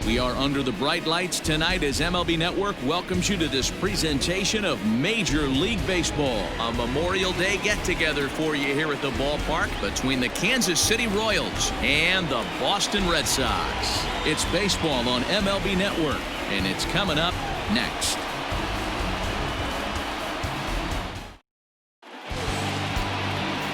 We are under the bright lights tonight as MLB Network welcomes you to this presentation of Major League Baseball. A Memorial Day get-together for you here at the ballpark between the Kansas City Royals and the Boston Red Sox. It's baseball on MLB Network, and it's coming up next.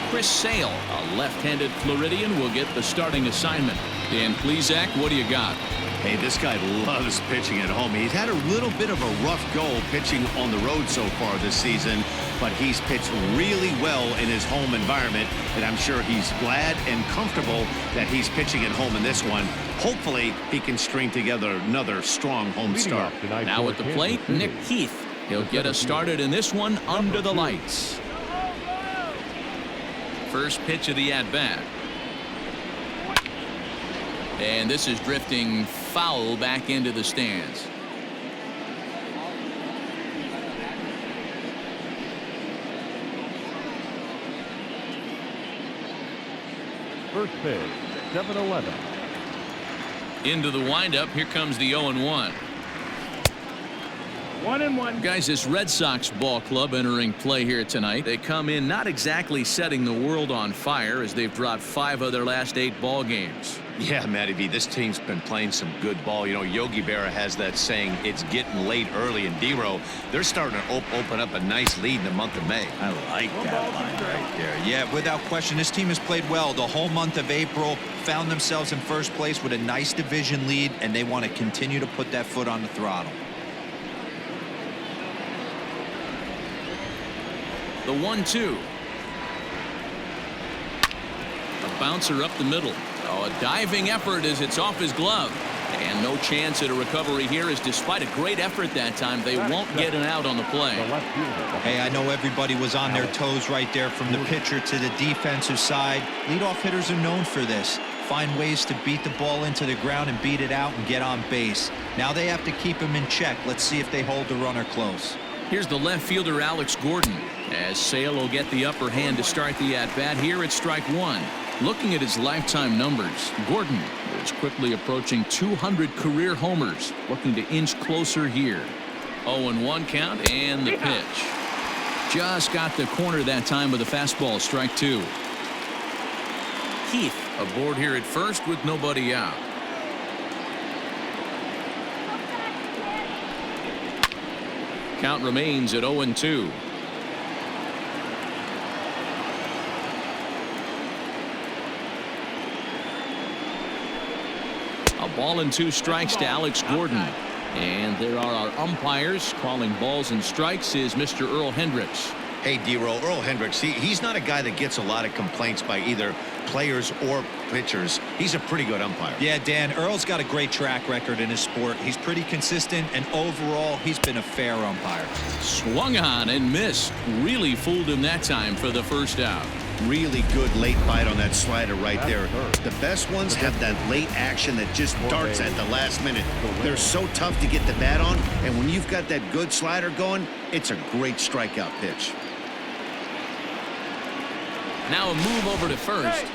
Chris Sale, a left-handed Floridian, will get the starting assignment. Dan Plesac, what do you got? Hey, this guy loves pitching at home. He's had a little bit of a rough go pitching on the road so far this season, but he's pitched really well in his home environment, and I'm sure he's glad and comfortable that he's pitching at home in this one. Hopefully, he can string together another strong home start. Now at the plate, Nick Heath. He'll get us started in this one under the lights. First pitch of the at-bat. And this is drifting foul back into the stands. First pitch, 7-11. Into the windup. Here comes the 0-1. 1-1. Guys, this Red Sox ball club entering play here tonight. They come in not exactly setting the world on fire as they've dropped 5 of their last 8 ball games. Yeah, Matty V, this team's been playing some good ball. You know, Yogi Berra has that saying, it's getting late early, and D-Row, they're starting to open up a nice lead in the month of May. I like that line right there. Yeah, without question, this team has played well the whole month of April, found themselves in first place with a nice division lead, and they want to continue to put that foot on the throttle. The 1-2. A bouncer up the middle. Oh, a diving effort as it's off his glove. And no chance at a recovery here, as despite a great effort that time, they won't get an out on the play. Hey, I know everybody was on their toes right there from the pitcher to the defensive side. Leadoff hitters are known for this. Find ways to beat the ball into the ground and beat it out and get on base. Now they have to keep him in check. Let's see if they hold the runner close. Here's the left fielder, Alex Gordon, as Sale will get the upper hand to start the at-bat here at strike 1. Looking at his lifetime numbers, Gordon is quickly approaching 200 career homers, looking to inch closer here. 0-1 count, and the pitch. Just got the corner that time with a fastball, strike 2. Heath aboard here at first with nobody out. Count remains at 0-2. A ball and 2 strikes to Alex Gordon. And there are our umpires calling balls and strikes is Mr. Earl Hendricks. Hey, D-Row, Earl Hendricks, he's not a guy that gets a lot of complaints by either players or pitchers. He's a pretty good umpire. Yeah, Dan, Earl's got a great track record in his sport. He's pretty consistent, and overall, he's been a fair umpire. Swung on and missed. Really fooled him that time for the first out. Really good late bite on that slider right there. The best ones have that late action that just darts at the last minute. They're so tough to get the bat on, and when you've got that good slider going, it's a great strikeout pitch. Now a move over to first.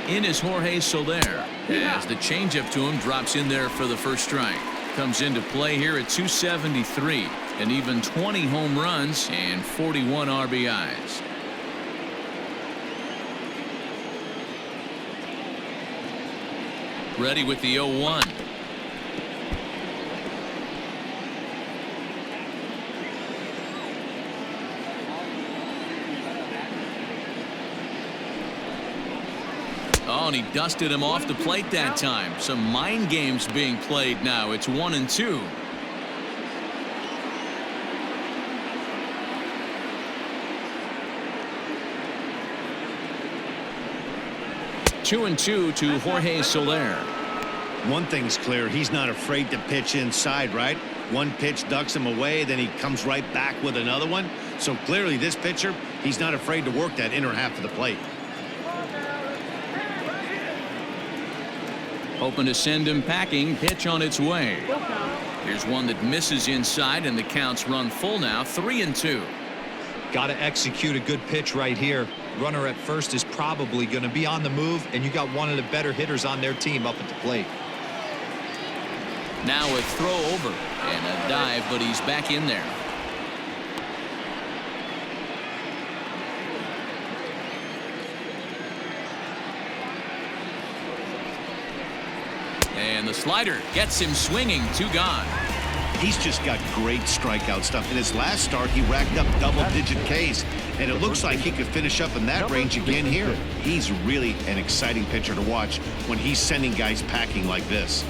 In is Jorge Soler, as the changeup to him drops in there for the first strike. Comes into play here at 273, and even 20 home runs and 41 RBIs. Ready with the 0-1. Oh, and he dusted him off the plate that time. Some mind games being played now. It's 1-2. Two and two to Jorge Soler. One thing's clear, he's not afraid to pitch inside, right? One pitch ducks him away, then he comes right back with another one. So clearly this pitcher, he's not afraid to work that inner half of the plate. Hoping to send him packing. Pitch on its way. Here's one that misses inside, and the counts run full now. 3-2. Got to execute a good pitch right here. Runner at first is probably going to be on the move, and you got one of the better hitters on their team up at the plate. Now a throw over and a dive, but he's back in there. And the slider gets him swinging. 2 gone. He's just got great strikeout stuff. In his last start, he racked up double-digit Ks, and it looks like he could finish up in that range again here. He's really an exciting pitcher to watch when he's sending guys packing like this.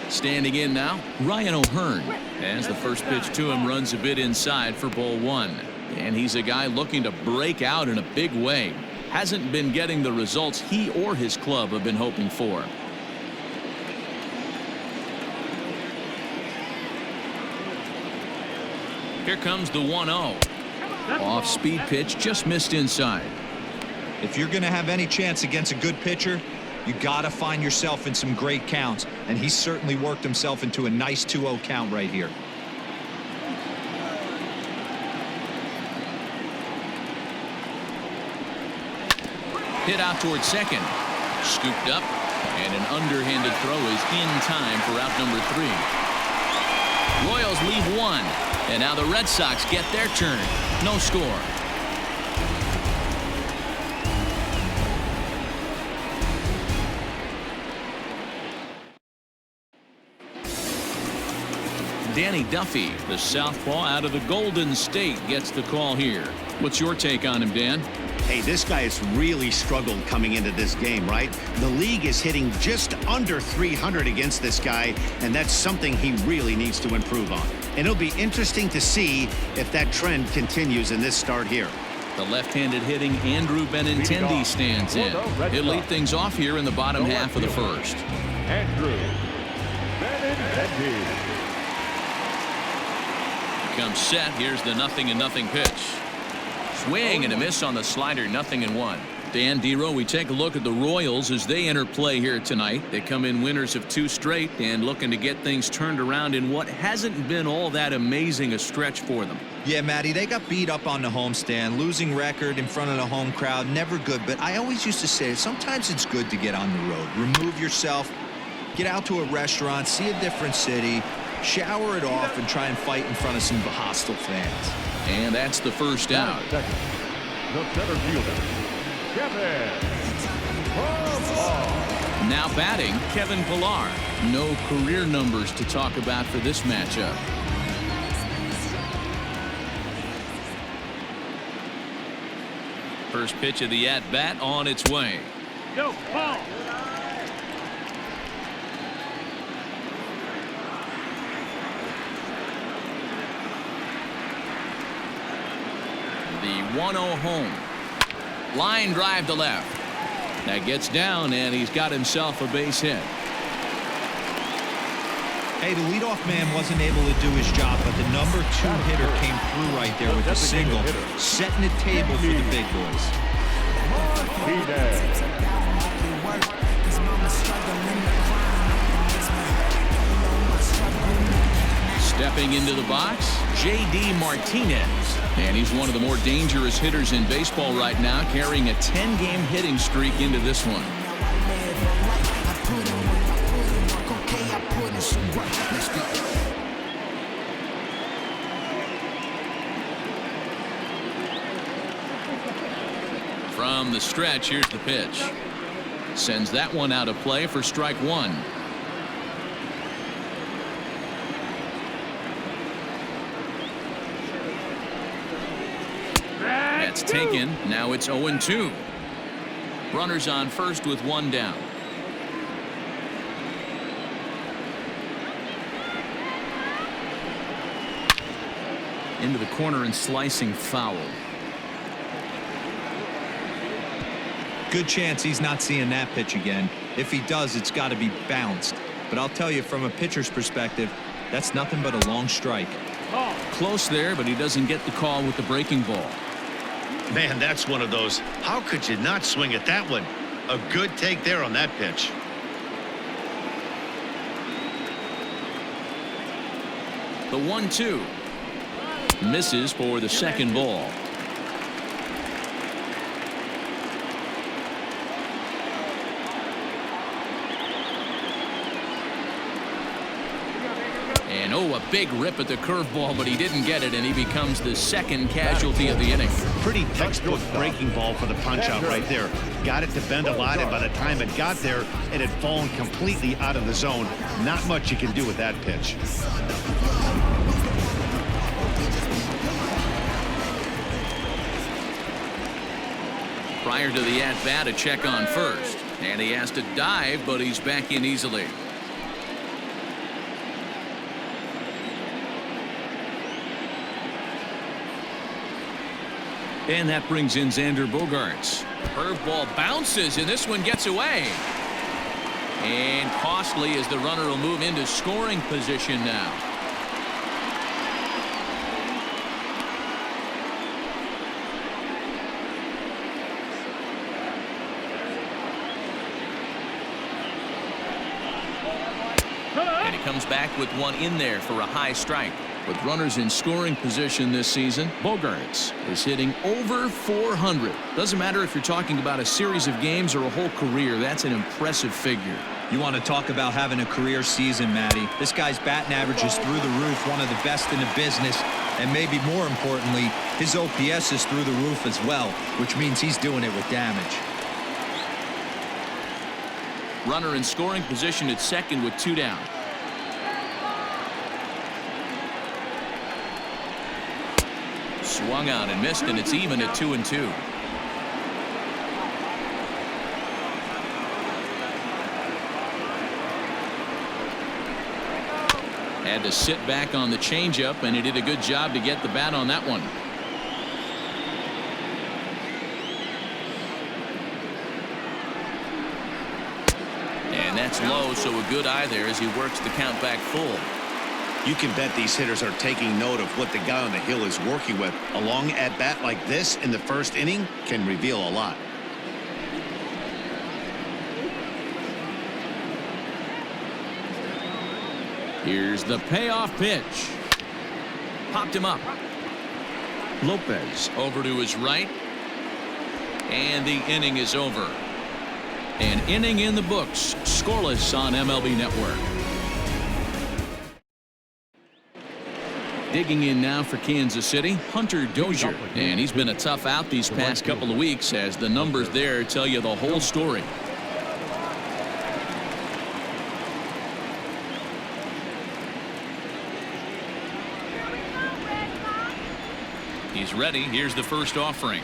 Standing in now, Ryan O'Hearn, as the first pitch to him runs a bit inside for ball 1. And he's a guy looking to break out in a big way. Hasn't been getting the results he or his club have been hoping for. Here comes the 1-0. Off-speed pitch, just missed inside. If you're going to have any chance against a good pitcher, you got to find yourself in some great counts, and he certainly worked himself into a nice 2-0 count right here. Hit out towards second. Scooped up, and an underhanded throw is in time for out number 3. Royals leave 1, and now the Red Sox get their turn. No score. Danny Duffy, the southpaw out of the Golden State, gets the call here. What's your take on him, Dan? Hey, this guy has really struggled coming into this game, right? The league is hitting just under 300 against this guy, and that's something he really needs to improve on. And it'll be interesting to see if that trend continues in this start here. The left-handed hitting Andrew Benintendi stands in. He'll lead things off here in the bottom half of the first. Andrew Benintendi. Comes set. Here's the 0-0 pitch. Swing and a miss on the slider. 0-1. Dan Dero, we take a look at the Royals as they enter play here tonight. They come in winners of 2 straight and looking to get things turned around in what hasn't been all that amazing a stretch for them. Yeah, Matty, they got beat up on the homestand. Losing record in front of the home crowd, never good. But I always used to say sometimes it's good to get on the road. Remove yourself, get out to a restaurant, see a different city, shower it off, and try and fight in front of some hostile fans. And that's the first out. The center fielder, Kevin Pillar. Now batting, Kevin Pillar. No career numbers to talk about for this matchup. First pitch of the at-bat on its way. No ball. The 1-0 home. Line drive to left. That gets down, and he's got himself a base hit. Hey, the leadoff man wasn't able to do his job, but the number 2 hitter came through right there with a single, setting the table for the big boys. Stepping into the box, J.D. Martinez. And he's one of the more dangerous hitters in baseball right now, carrying a 10-game hitting streak into this one. From the stretch, here's the pitch. Sends that one out of play for strike 1. That's taken. Now it's 0-2. Runners on first with 1 down. Into the corner and slicing foul. Good chance he's not seeing that pitch again. If he does, it's got to be bounced. But I'll tell you, from a pitcher's perspective, that's nothing but a long strike. Close there, but he doesn't get the call with the breaking ball. Man, that's one of those. How could you not swing at that one? A good take there on that pitch. The 1-2 misses for the second ball. And a big rip at the curveball, but he didn't get it, and he becomes the second casualty of the inning. Pretty textbook breaking ball for the punch out right there. Got it to bend a lot, and by the time it got there, it had fallen completely out of the zone. Not much you can do with that pitch. Prior to the at-bat, a check on first, and he has to dive, but he's back in easily. And that brings in Xander Bogaerts. Curveball bounces, and this one gets away. And costly as the runner will move into scoring position now. And he comes back with one in there for a high strike. With runners in scoring position this season, Bogaerts is hitting over 400. Doesn't matter if you're talking about a series of games or a whole career. That's an impressive figure. You want to talk about having a career season, Matty. This guy's batting average is through the roof, one of the best in the business. And maybe more importantly, his OPS is through the roof as well, which means he's doing it with damage. Runner in scoring position at second with 2 down. Swung on and missed, and it's even at 2-2. Had to sit back on the changeup, and he did a good job to get the bat on that one. And that's low, so a good eye there as he works the count back full. You can bet these hitters are taking note of what the guy on the hill is working with. A long at-bat like this in the first inning can reveal a lot. Here's the payoff pitch. Popped him up. Lopez over to his right. And the inning is over. An inning in the books. Scoreless on MLB Network. Digging in now for Kansas City, Hunter Dozier. And he's been a tough out these past couple of weeks as the numbers there tell you the whole story. He's ready. Here's the first offering.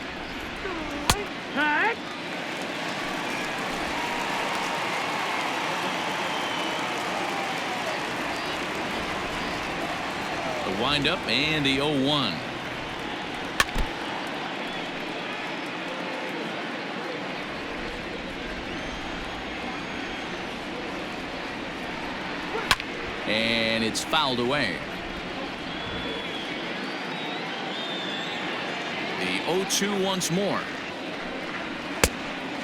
The windup and the 0-1. And it's fouled away. The 0-2 once more.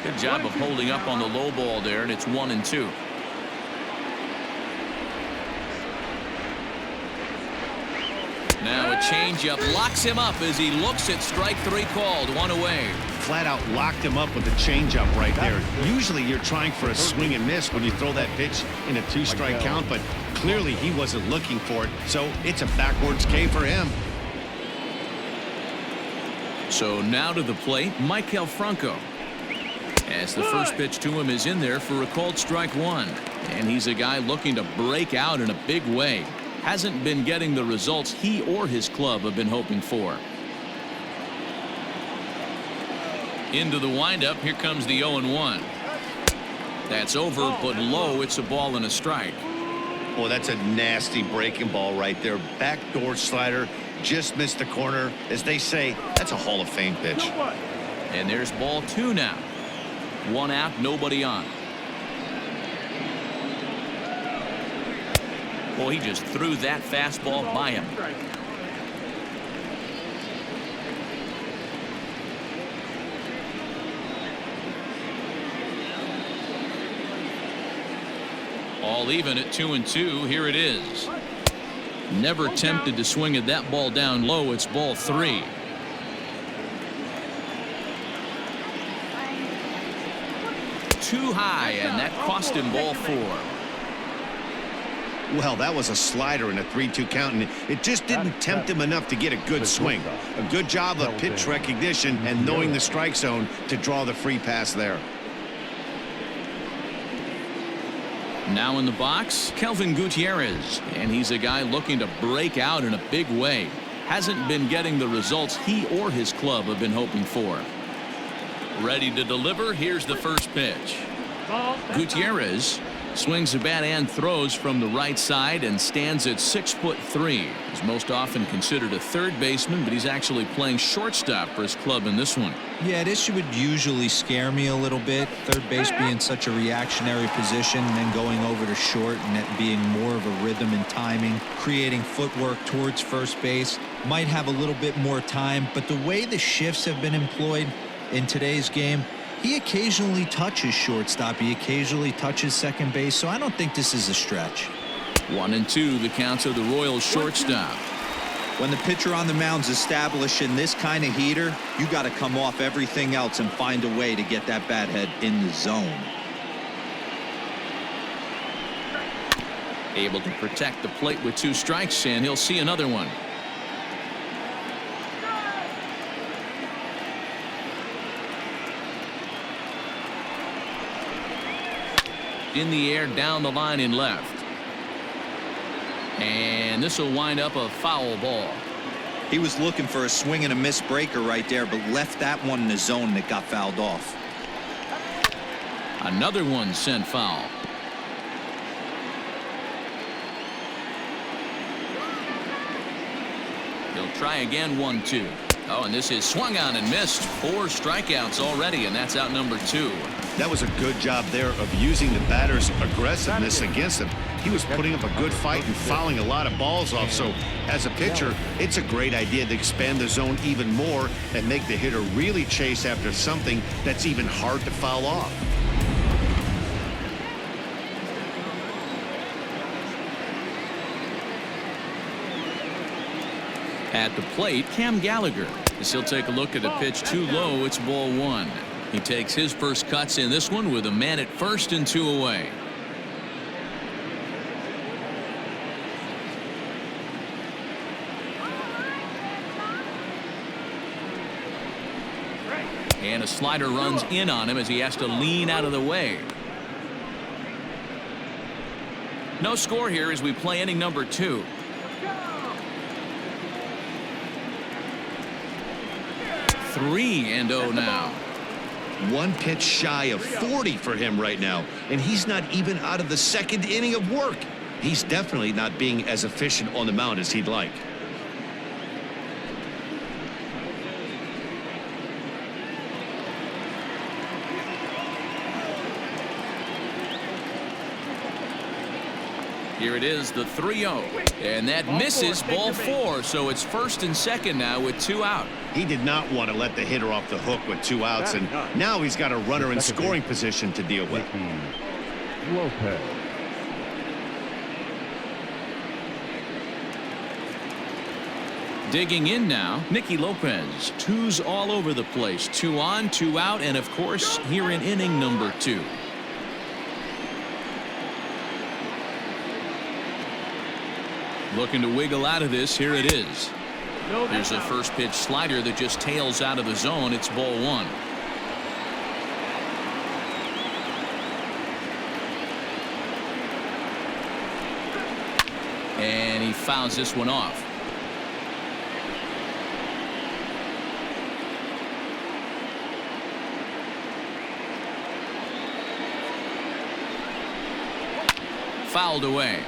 Good job of holding up on the low ball there, and it's 1-2. Now a changeup locks him up as he looks at strike 3 called. 1 away. Flat out locked him up with a changeup right there. Usually you're trying for a swing and miss when you throw that pitch in a 2-strike count, but clearly he wasn't looking for it, so it's a backwards K for him. So now to the plate, Maikel Franco. As the first pitch to him is in there for a called strike 1. And he's a guy looking to break out in a big way. Hasn't been getting the results he or his club have been hoping for. Into the windup. Here comes the 0-1. That's over, but low. It's a ball and a strike. Well, that's a nasty breaking ball right there. Backdoor slider. Just missed the corner. As they say, that's a Hall of Fame pitch. And there's ball 2 now. 1 out, nobody on. Well, he just threw that fastball by him. All even at 2-2. Here it is. Never tempted to swing at that ball down low. It's ball 3. Too high, and that cost him ball 4. Well, that was a slider in a 3-2 count, and it just didn't tempt him enough to get a good swing. A good job of pitch recognition and knowing the strike zone to draw the free pass there. Now in the box, Kelvin Gutierrez, and he's a guy looking to break out in a big way. Hasn't been getting the results he or his club have been hoping for. Ready to deliver. Here's the first pitch. Gutierrez swings the bat and throws from the right side and stands at 6'3". He's most often considered a third baseman, but he's actually playing shortstop for his club in this one. Yeah, this would usually scare me a little bit. Third base being such a reactionary position, and then going over to short and that being more of a rhythm and timing, creating footwork towards first base. Might have a little bit more time, but the way the shifts have been employed in today's game, he occasionally touches shortstop. He occasionally touches second base, so I don't think this is a stretch. 1-2 the count of the Royals shortstop. When the pitcher on the mound's establishing this kind of heater, you got to come off everything else and find a way to get that bat head in the zone. Able to protect the plate with 2 strikes, and he'll see another one. In the air, down the line in left. And this will wind up a foul ball. He was looking for a swing and a miss breaker right there, but left that one in the zone that got fouled off. Another one sent foul. He'll try again. 1-2. Oh, and this is swung on and missed. 4 strikeouts already, and that's out number 2. That was a good job there of using the batter's aggressiveness against him. He was putting up a good fight and fouling a lot of balls off. So as a pitcher, it's a great idea to expand the zone even more and make the hitter really chase after something that's even hard to foul off. At the plate, Cam Gallagher. As he'll take a look at a pitch too low. It's ball 1. He takes his first cuts in this one with a man at first and 2 away. And a slider runs in on him as he has to lean out of the way. No score here as we play inning number 2. Three and 0 now. 1 pitch shy of 40 for him right now, and he's not even out of the 2nd inning of work. He's definitely not being as efficient on the mound as he'd like. Here it is, the 3-0, and that misses ball 4, so it's 1st and 2nd now with 2 out. He did not want to let the hitter off the hook with 2 outs, and now he's got a runner in scoring position to deal with. Lopez. Digging in now, Nicky Lopez. 2s all over the place. 2 on, 2 out, and of course, here in inning number 2. Looking to wiggle out of this. Here it is. There's a first pitch slider that just tails out of the zone. It's ball 1. And he fouls this one off. Fouled away.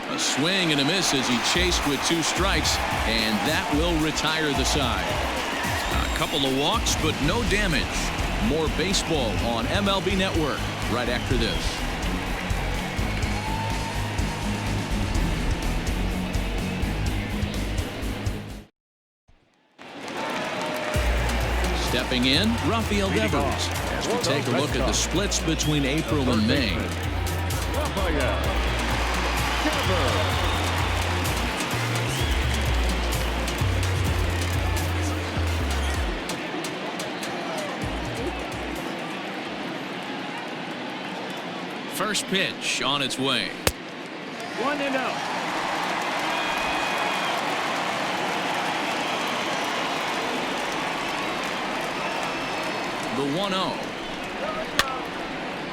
A swing and a miss as he chased with 2 strikes, and that will retire the side. A couple of walks, but no damage. More baseball on MLB Network right after this. Stepping in, Rafael Devers as we take a look at the splits between April and May. Rafael Devers. First pitch on its way. 1-0. The 1-0.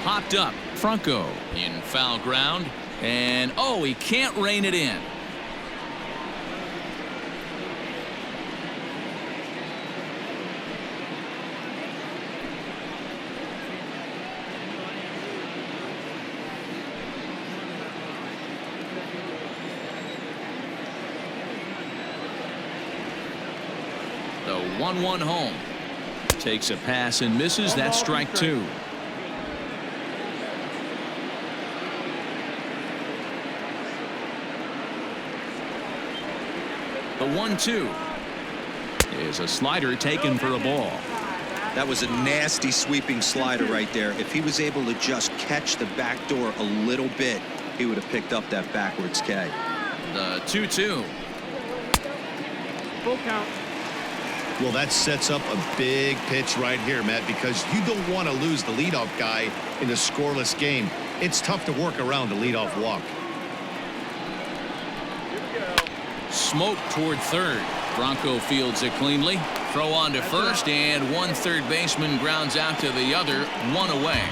Popped up. Franco in foul ground. And, oh, he can't rein it in. The 1-1 home. Takes a pass and misses. That's strike two. The 1-2 is a slider taken for a ball. That was a nasty sweeping slider right there. If he was able to just catch the back door a little bit, he would have picked up that backwards K. The 2-2. Full count. Well, that sets up a big pitch right here, Matt, because you don't want to lose the leadoff guy in a scoreless game. It's tough to work around a leadoff walk. Smoke toward third. Bronco fields it cleanly. Throw on to first, and one third baseman grounds out to the other, one away.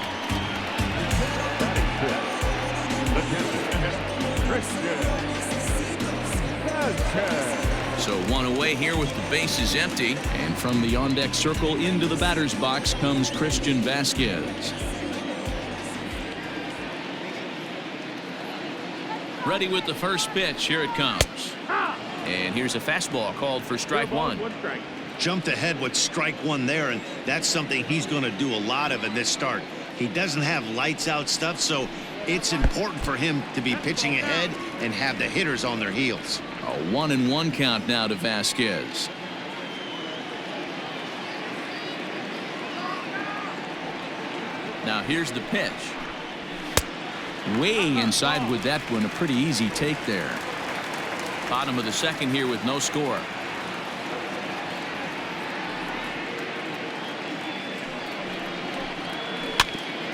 So one away here with the bases empty, and from the on-deck circle into the batter's box comes Christian Vasquez. Ready with the first pitch. Here it comes. And here's a fastball called for strike one. Jumped ahead with strike one there, and that's something he's going to do a lot of in this start. He doesn't have lights out stuff, so it's important for him to be pitching ahead and have the hitters on their heels. A 1-1 count now to Vasquez. Now here's the pitch. Way inside with that one. A pretty easy take there. Bottom of the second here with no score.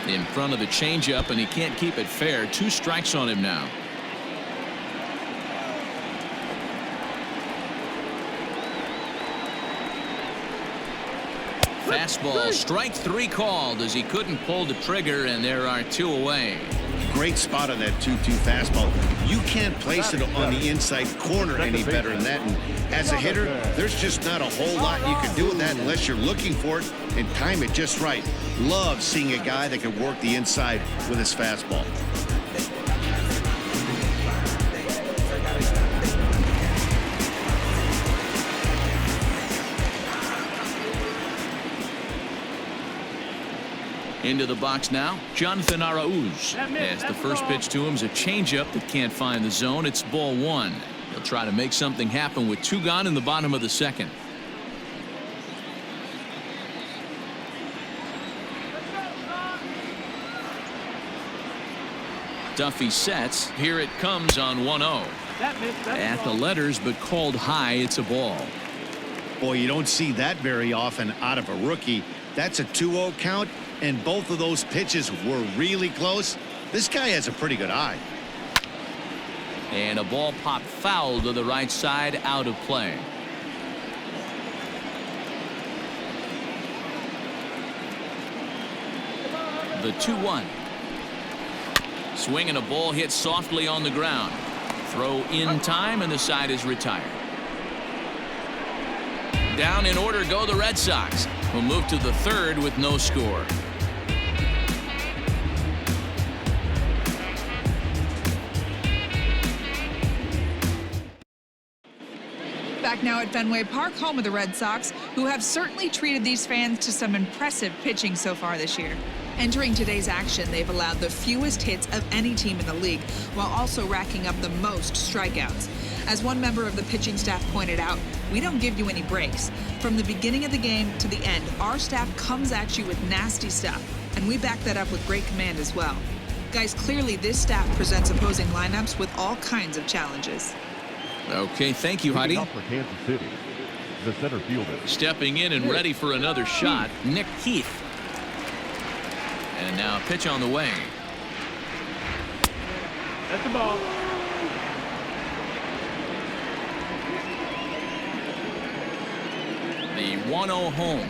In front of the changeup, and he can't keep it fair. 2 strikes on him now. Fastball, strike 3 called as he couldn't pull the trigger, and there are 2 away. Great spot on that 2-2 fastball. You can't place it on the inside corner any better than that. And as a hitter, there's just not a whole lot you can do with that unless you're looking for it and time it just right. Love seeing a guy that can work the inside with his fastball. Into the box now, Jonathan Arauz. As the first pitch to him is a changeup that can't find the zone. It's ball 1. He'll try to make something happen with 2 gone in the bottom of the second. Duffy sets. Here it comes on 1-0. At the letters, but called high. It's a ball. Boy, you don't see that very often out of a rookie. That's a 2-0 count, and both of those pitches were really close. This guy has a pretty good eye. And a ball popped foul to the right side, out of play. The 2-1. Swing and a ball hit softly on the ground. Throw in time, and the side is retired. Down in order go the Red Sox, who move to the third with no score. Back now at Fenway Park, home of the Red Sox, who have certainly treated these fans to some impressive pitching so far this year. Entering today's action, they've allowed the fewest hits of any team in the league, while also racking up the most strikeouts. As one member of the pitching staff pointed out, we don't give you any breaks. From the beginning of the game to the end, our staff comes at you with nasty stuff, and we back that up with great command as well. Guys, clearly this staff presents opposing lineups with all kinds of challenges. Okay, thank you, Heidi. Up for Kansas City, the center fielder. Stepping in and ready for another shot, Nick Heath. And now a pitch on the way. That's the ball. The 1-0 home.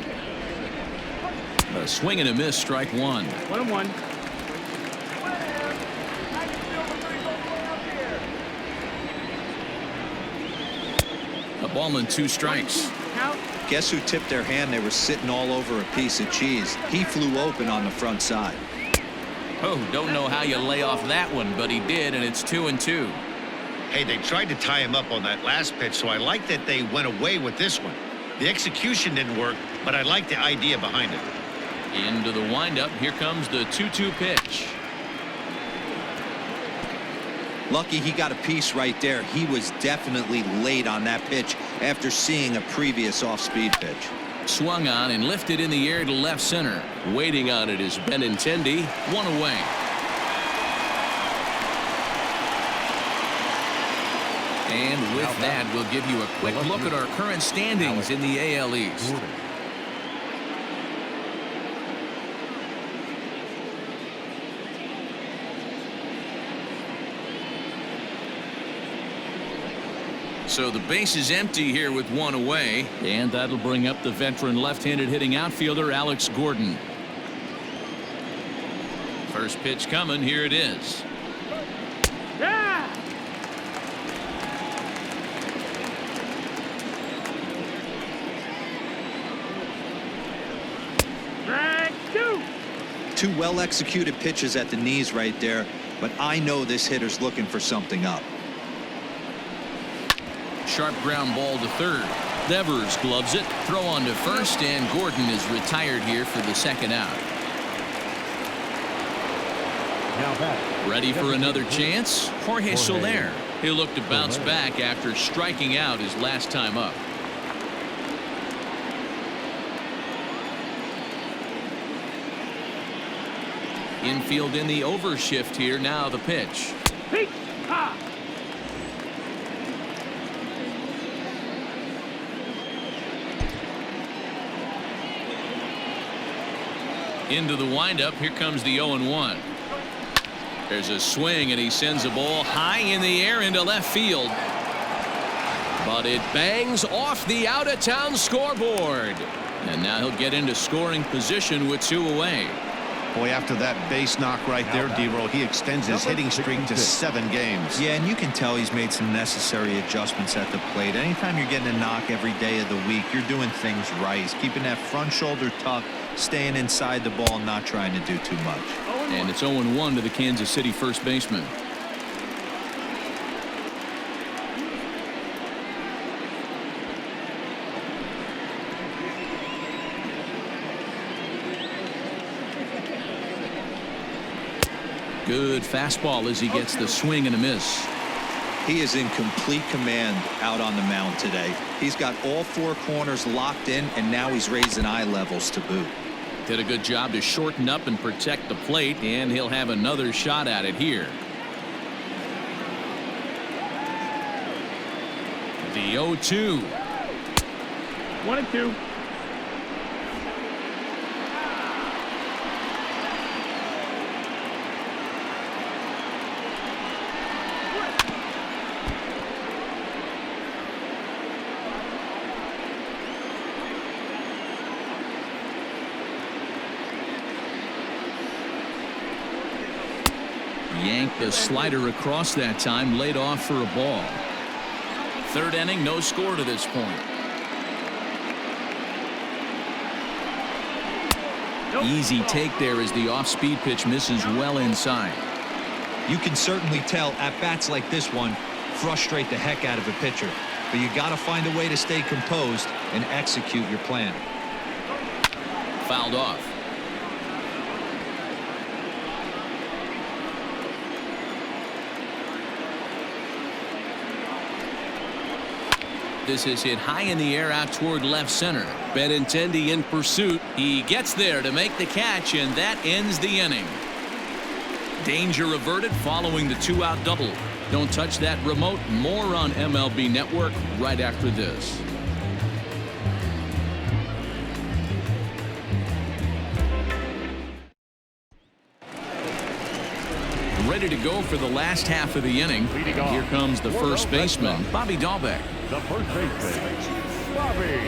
A swing and a miss, strike one. 1-1. A ball and 2 strikes. Count. Guess who tipped their hand? They were sitting all over a piece of cheese. He flew open on the front side. Oh, don't know how you lay off that one, but he did, and it's 2-2. Hey, they tried to tie him up on that last pitch, so I like that they went away with this one. The execution didn't work, but I like the idea behind it. Into the windup. Here comes the 2-2 pitch. Lucky he got a piece right there. He was definitely late on that pitch after seeing a previous off-speed pitch. Swung on and lifted in the air to left center. Waiting on it is Benintendi. One away. And with that, we'll give you a quick look at our current standings in the AL East. So the base is empty here with one away, and that'll bring up the veteran left-handed hitting outfielder Alex Gordon. First pitch coming. Here it is. Yeah! Strike 2. Two well-executed pitches at the knees right there, but I know this hitter's looking for something up. Sharp ground ball to third. Devers gloves it. Throw on to first, and Gordon is retired here for the second out. Now back. Ready for another chance? Jorge Soler. He'll look to bounce back after striking out his last time up. Infield in the overshift here. Now the pitch. Peak. Ha! Into the windup. Here comes the 0-1. There's a swing, and he sends a ball high in the air into left field. But it bangs off the out-of-town scoreboard. And now he'll get into scoring position with 2 away. Boy, after that base knock right there, D-Roll, he extends his hitting streak to 7 games. Yeah, and you can tell he's made some necessary adjustments at the plate. Anytime you're getting a knock every day of the week, you're doing things right. He's keeping that front shoulder tucked, staying inside the ball, not trying to do too much. And it's 0-1 to the Kansas City first baseman. Good fastball as he gets the swing and a miss. He is in complete command out on the mound today. He's got all 4 corners locked in, and now he's raising eye levels to boot. Did a good job to shorten up and protect the plate, and he'll have another shot at it here. The 0-2. 1-2. Yanked the slider across that time, laid off for a ball. Third inning, no score to this point. Easy take there as the off-speed pitch misses well inside. You can certainly tell at bats like this one frustrate the heck out of a pitcher, but you got to find a way to stay composed and execute your plan. Fouled off. This is hit high in the air out toward left center. Benintendi in pursuit. He gets there to make the catch, and that ends the inning. Danger averted following the 2-out double. Don't touch that remote. More on MLB Network right after this. Ready to go for the last half of the inning. Here comes the first baseman, Bobby Dahlbeck. The first baseman, Bobby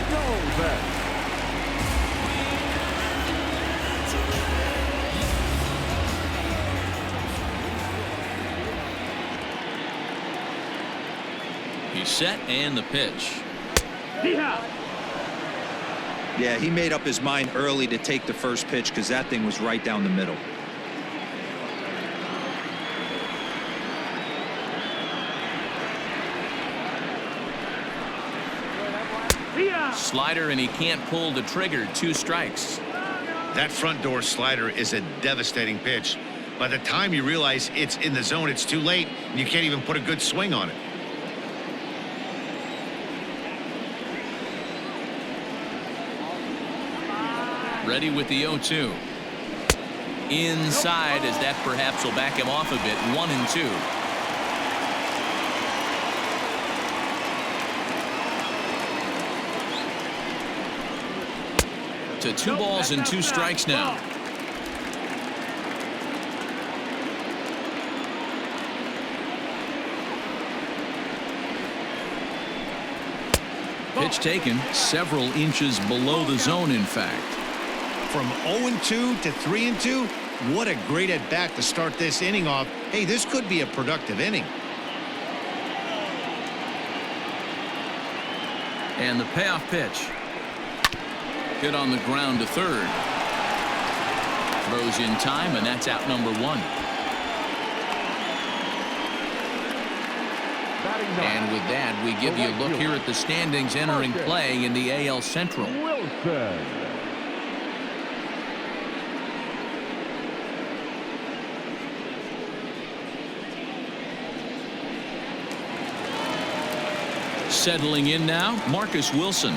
Dahlbeck. He's set and the pitch. Yeah, he made up his mind early to take the first pitch because that thing was right down the middle. Slider, and he can't pull the trigger. 2 strikes. That front door slider is a devastating pitch. By the time you realize it's in the zone, it's too late, and you can't even put a good swing on it. Ready with the 0-2. Inside, as that perhaps will back him off a bit. 1-2. To 2 balls and 2 strikes now. Pitch taken several inches below the zone, in fact. From 0-2 to 3-2, what a great at-bat to start this inning off. Hey, this could be a productive inning. And the payoff pitch. Hit on the ground to third. Throws in time, and that's out number 1. And with that, we give you a look here at the standings entering play in the AL Central. Wilson. Settling in now, Marcus Wilson.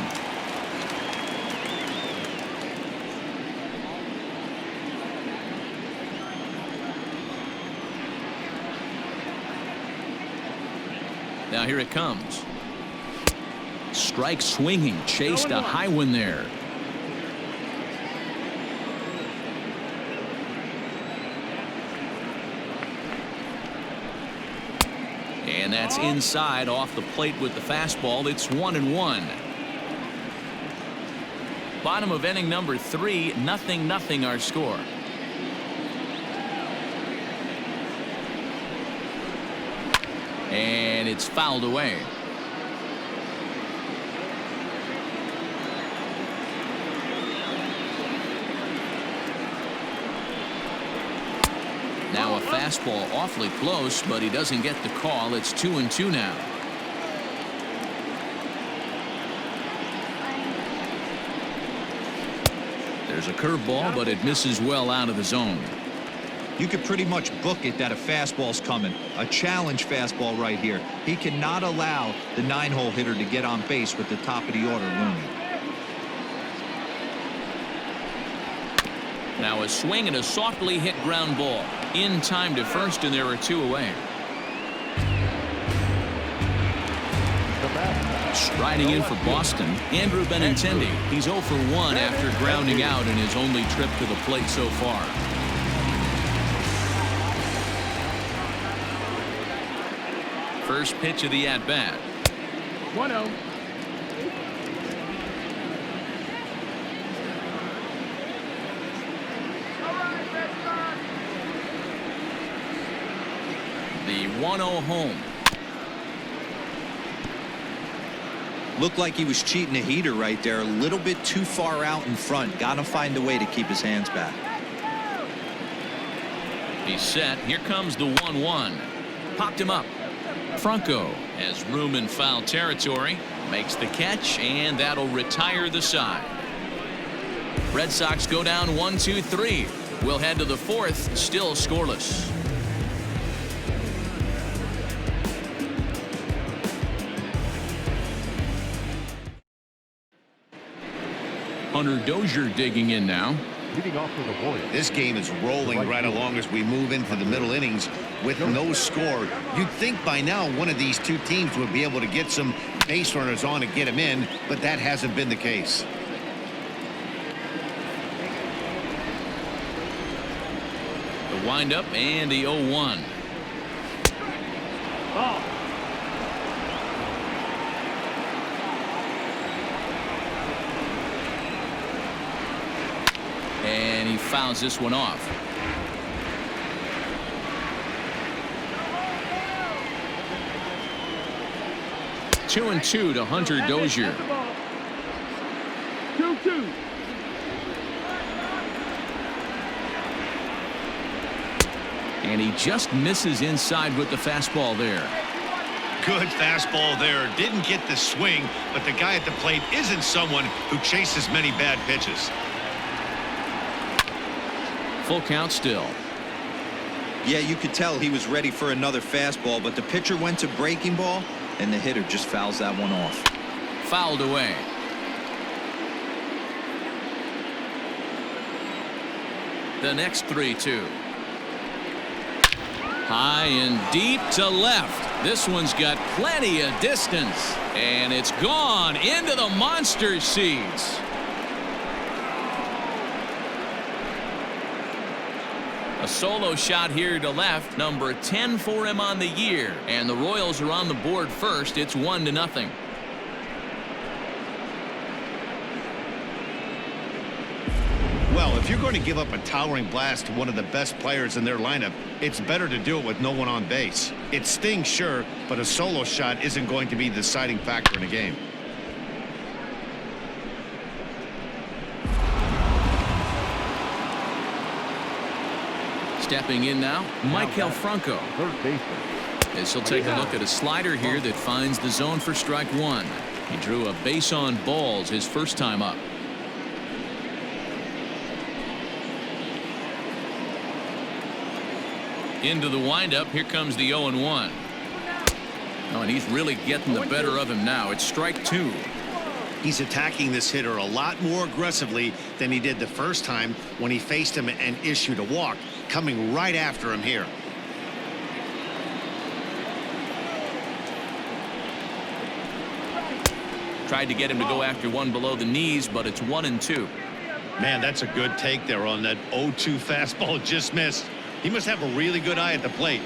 Now here it comes. Strike swinging, chased a high one there. And that's inside off the plate with the fastball. It's 1-1. Bottom of inning number 3, 0-0 our score. And it's fouled away. Now a fastball awfully close, but he doesn't get the call. It's 2-2 now. There's a curveball, but it misses well out of the zone. You could pretty much book it that a fastball's coming. A challenge fastball right here. He cannot allow the 9-hole hitter to get on base with the top of the order looming. Now a swing and a softly hit ground ball. In time to first, and there are 2 away. Striding in for Boston, Andrew Benintendi. He's 0 for 1 after grounding out in his only trip to the plate so far. First pitch of the at-bat. 1-0. The 1-0 home. Looked like he was cheating a heater right there. A little bit too far out in front. Got to find a way to keep his hands back. He's set. Here comes the 1-1. Popped him up. Franco has room in foul territory. Makes the catch, and that'll retire the side. Red Sox go down 1-2-3. We'll head to the 4th, still scoreless. Hunter Dozier digging in now. Leading off for the Warriors. This game is rolling right along as we move into the middle innings with no score. You'd think by now one of these two teams would be able to get some base runners on and get them in, but that hasn't been the case. The windup and the 0-1. And he fouls this one off. Two and two to Hunter Dozier. 2-2. And he just misses inside with the fastball there. Good fastball there. Didn't get the swing, but the guy at the plate isn't someone who chases many bad pitches. Full count still. Yeah, you could tell he was ready for another fastball, but the pitcher went to breaking ball, and the hitter just fouls that one off. Fouled away. The next 3-2. High and deep to left. This one's got plenty of distance. And it's gone into the monster seats. A solo shot here to left. Number 10 for him on the year. And the Royals are on the board first. It's 1-0. Well, if you're going to give up a towering blast to one of the best players in their lineup, it's better to do it with no one on base. It stings, sure, but a solo shot isn't going to be the deciding factor in a game. Stepping in now, Michael Franco. Third baseman. As he'll take a look at a slider here that finds the zone for strike one. He drew a base on balls his first time up. Into the windup. Here comes the 0-1. Oh, and he's really getting the better of him now. It's strike two. He's attacking this hitter a lot more aggressively than he did the first time when he faced him and issued a walk, coming right after him here. Tried to get him to go after one below the knees, but it's 1-2. Man, that's a good take there on that 0-2 fastball. Just missed. He must have a really good eye at the plate.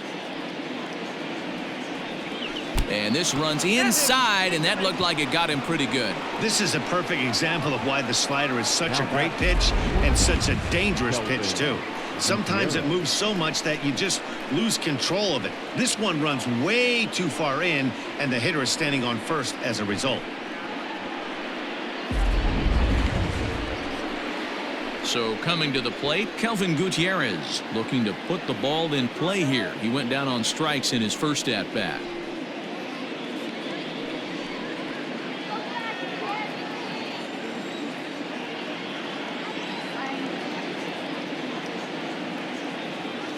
And this runs inside, and that looked like it got him pretty good. This is a perfect example of why the slider is such a great pitch and such a dangerous pitch, too. Sometimes it moves so much that you just lose control of it. This one runs way too far in, and the hitter is standing on first as a result. So coming to the plate, Kelvin Gutierrez looking to put the ball in play here. He went down on strikes in his first at-bat.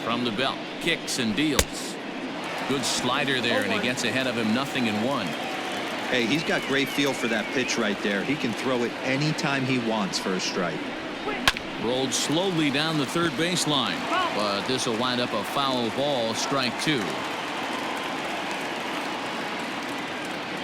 From the belt, kicks and deals. Good slider there, and he gets ahead of him 0-1. Hey, he's got great feel for that pitch right there. He can throw it anytime he wants for a strike. Rolled slowly down the third baseline, but this will wind up a foul ball, strike two.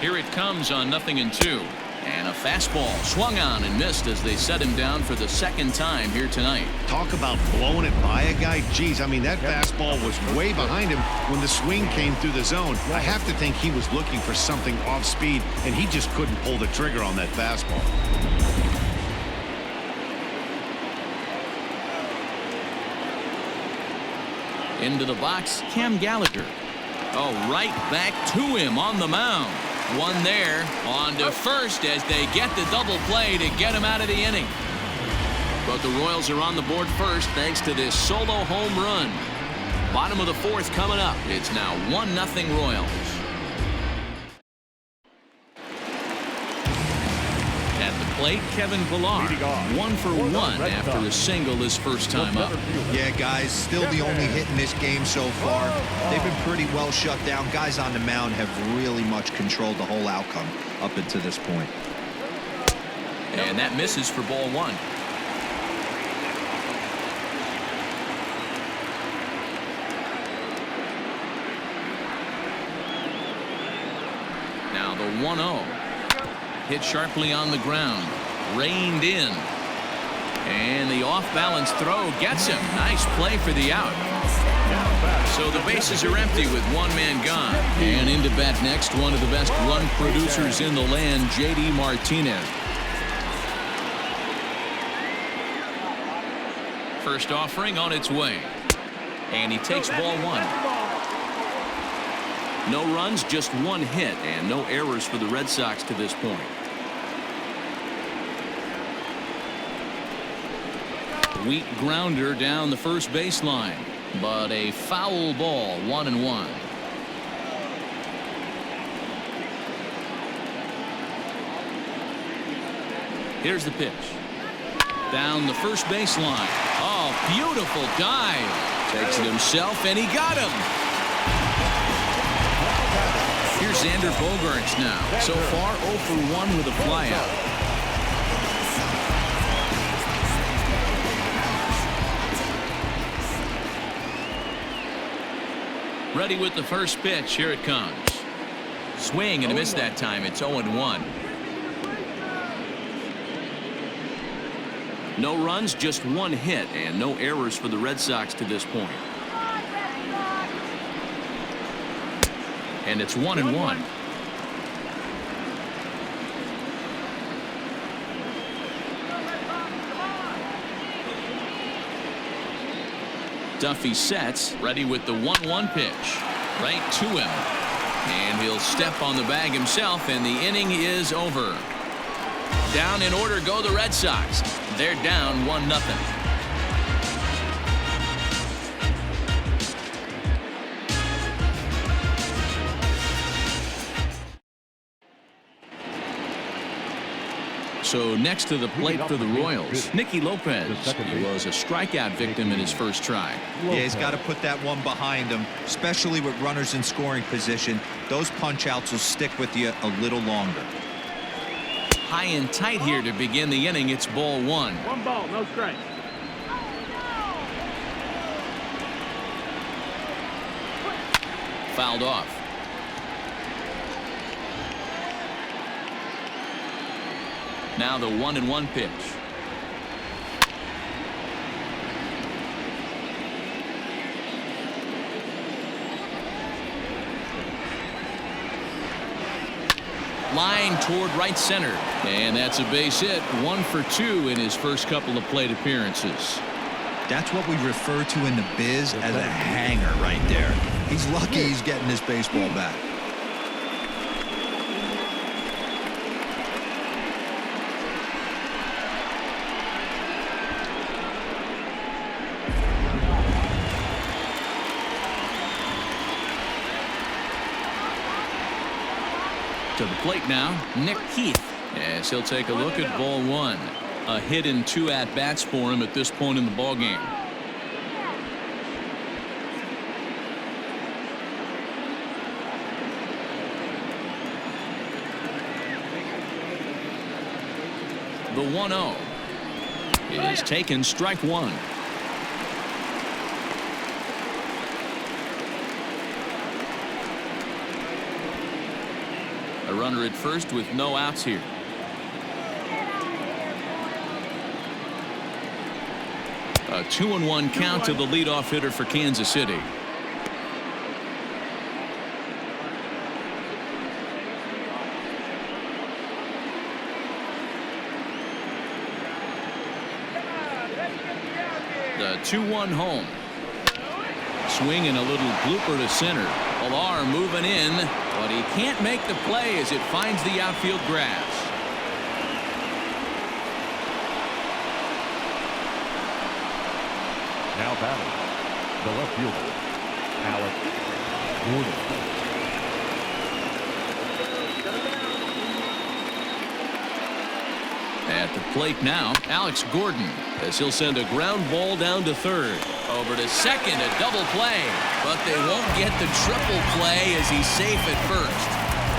Here it comes on 0-2. And a fastball swung on and missed as they set him down for the second time here tonight. Talk about blowing it by a guy. Geez, I mean, that fastball was way behind him when the swing came through the zone. I have to think he was looking for something off speed, and he just couldn't pull the trigger on that fastball. Into the box, Cam Gallagher. Oh, right back to him on the mound. One there, on to first as they get the double play to get him out of the inning. But the Royals are on the board first thanks to this solo home run. Bottom of the fourth coming up. It's now 1-0 Royals. At the plate, Kevin Pillar, 1 for 1 after a single his first time up. Yeah, guys, still the only hit in this game so far. They've been pretty well shut down. Guys on the mound have really much controlled the whole outcome up until this point. And that misses for ball one. Now the 1-0. Hit sharply on the ground. Reined in. And the off-balance throw gets him. Nice play for the out. So the bases are empty with one man gone. And into bat next, one of the best run producers in the land, J.D. Martinez. First offering on its way. And he takes ball one. No runs, just one hit, and no errors for the Red Sox to this point. Weak grounder down the first baseline, but a foul ball, 1-1. Here's the pitch. Down the first baseline. Oh, beautiful dive. Takes it himself, and he got him. Here's Xander Bogaerts now. So far, 0 for 1 with a flyout. Ready with the first pitch. Here it comes. Swing and a miss that time. It's 0-1. No runs, just one hit, and no errors for the Red Sox to this point. And it's 1-1. Duffy sets, ready with the 1-1 pitch. Right to him. And he'll step on the bag himself, and the inning is over. Down in order go the Red Sox. They're down 1-0. So next to the plate for the Royals, Nicky Lopez. He was a strikeout victim in his first try. Yeah, he's got to put that one behind him, especially with runners in scoring position. Those punch-outs will stick with you a little longer. High and tight here to begin the inning. It's ball one. One ball, no strike. Fouled off. Now the 1-1 pitch. Line toward right center. And that's a base hit. 1 for 2 in his first couple of plate appearances. That's what we refer to in the biz as a hanger right there. He's lucky he's getting this baseball back. To the plate now, Nick Heath, as he'll take a look at ball one. A hit in 2 at-bats for him at this point in the ballgame. The 1-0 is taken, strike one. A runner at first with no outs here. A 2-1 count to the leadoff hitter for Kansas City. The 2-1 home. Swing and a little blooper to center. Pilar moving in, but he can't make the play as it finds the outfield grass. Now batting, the left fielder, Alex Gordon. At the plate now, Alex Gordon, as he'll send a ground ball down to third. Over to second, a double play, but they won't get the triple play as he's safe at first.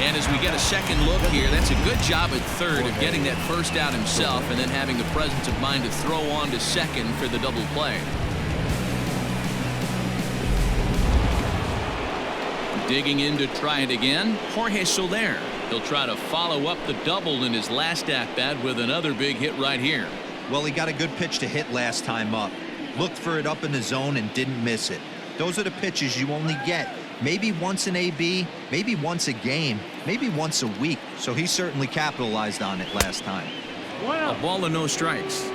And as we get a second look here, that's a good job at third of getting that first out himself and then having the presence of mind to throw on to second for the double play. Digging in to try it again, Jorge Soler. He'll try to follow up the double in his last at-bat with another big hit right here. Well, he got a good pitch to hit last time up. Looked for it up in the zone and didn't miss it. Those are the pitches you only get maybe once in AB, maybe once a game, maybe once a week. So he certainly capitalized on it last time. A ball and no strikes.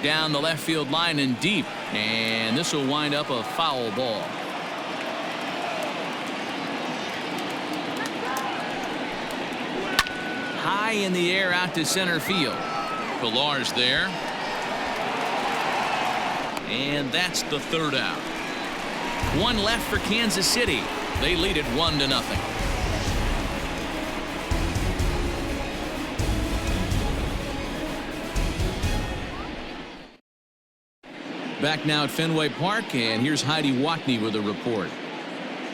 Down the left field line and deep, and this will wind up a foul ball. High in the air out to center field. Pilar's there. And that's the third out. One left for Kansas City. They lead it 1-0. Back now at Fenway Park, and here's Heidi Watney with a report.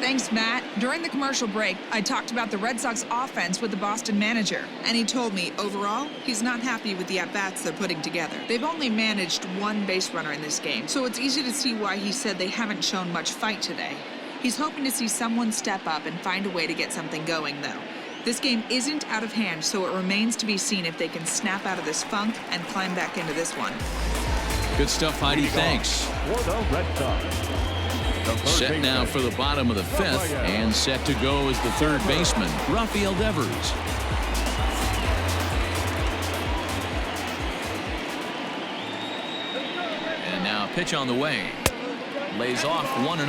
Thanks, Matt. During the commercial break, I talked about the Red Sox offense with the Boston manager, and he told me overall he's not happy with the at-bats they're putting together. They've only managed one base runner in this game, so it's easy to see why he said they haven't shown much fight today. He's hoping to see someone step up and find a way to get something going, though. This game isn't out of hand, so it remains to be seen if they can snap out of this funk and climb back into this one. Good stuff, Heidi. Thanks. For the Red Sox. Set now for the bottom of the fifth, and set to go is the third baseman, Rafael Devers. And now a pitch on the way. Lays off 1-0.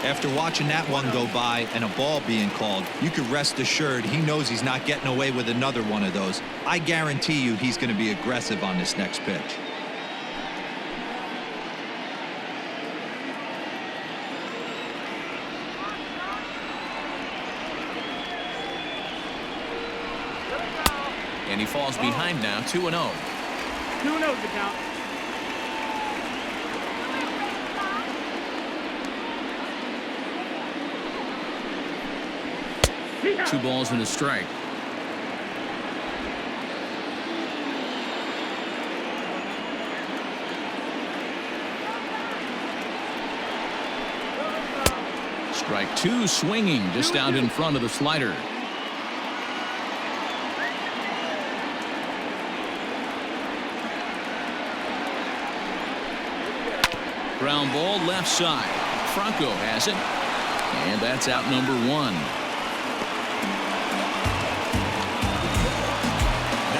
After watching that one go by and a ball being called, you could rest assured he knows he's not getting away with another one of those. I guarantee you he's going to be aggressive on this next pitch. And he falls behind now, 2-0. 2-0 the count. Two balls and a strike. Strike two, swinging just out in front of the slider. Ground ball left side. Franco has it. And that's out number one.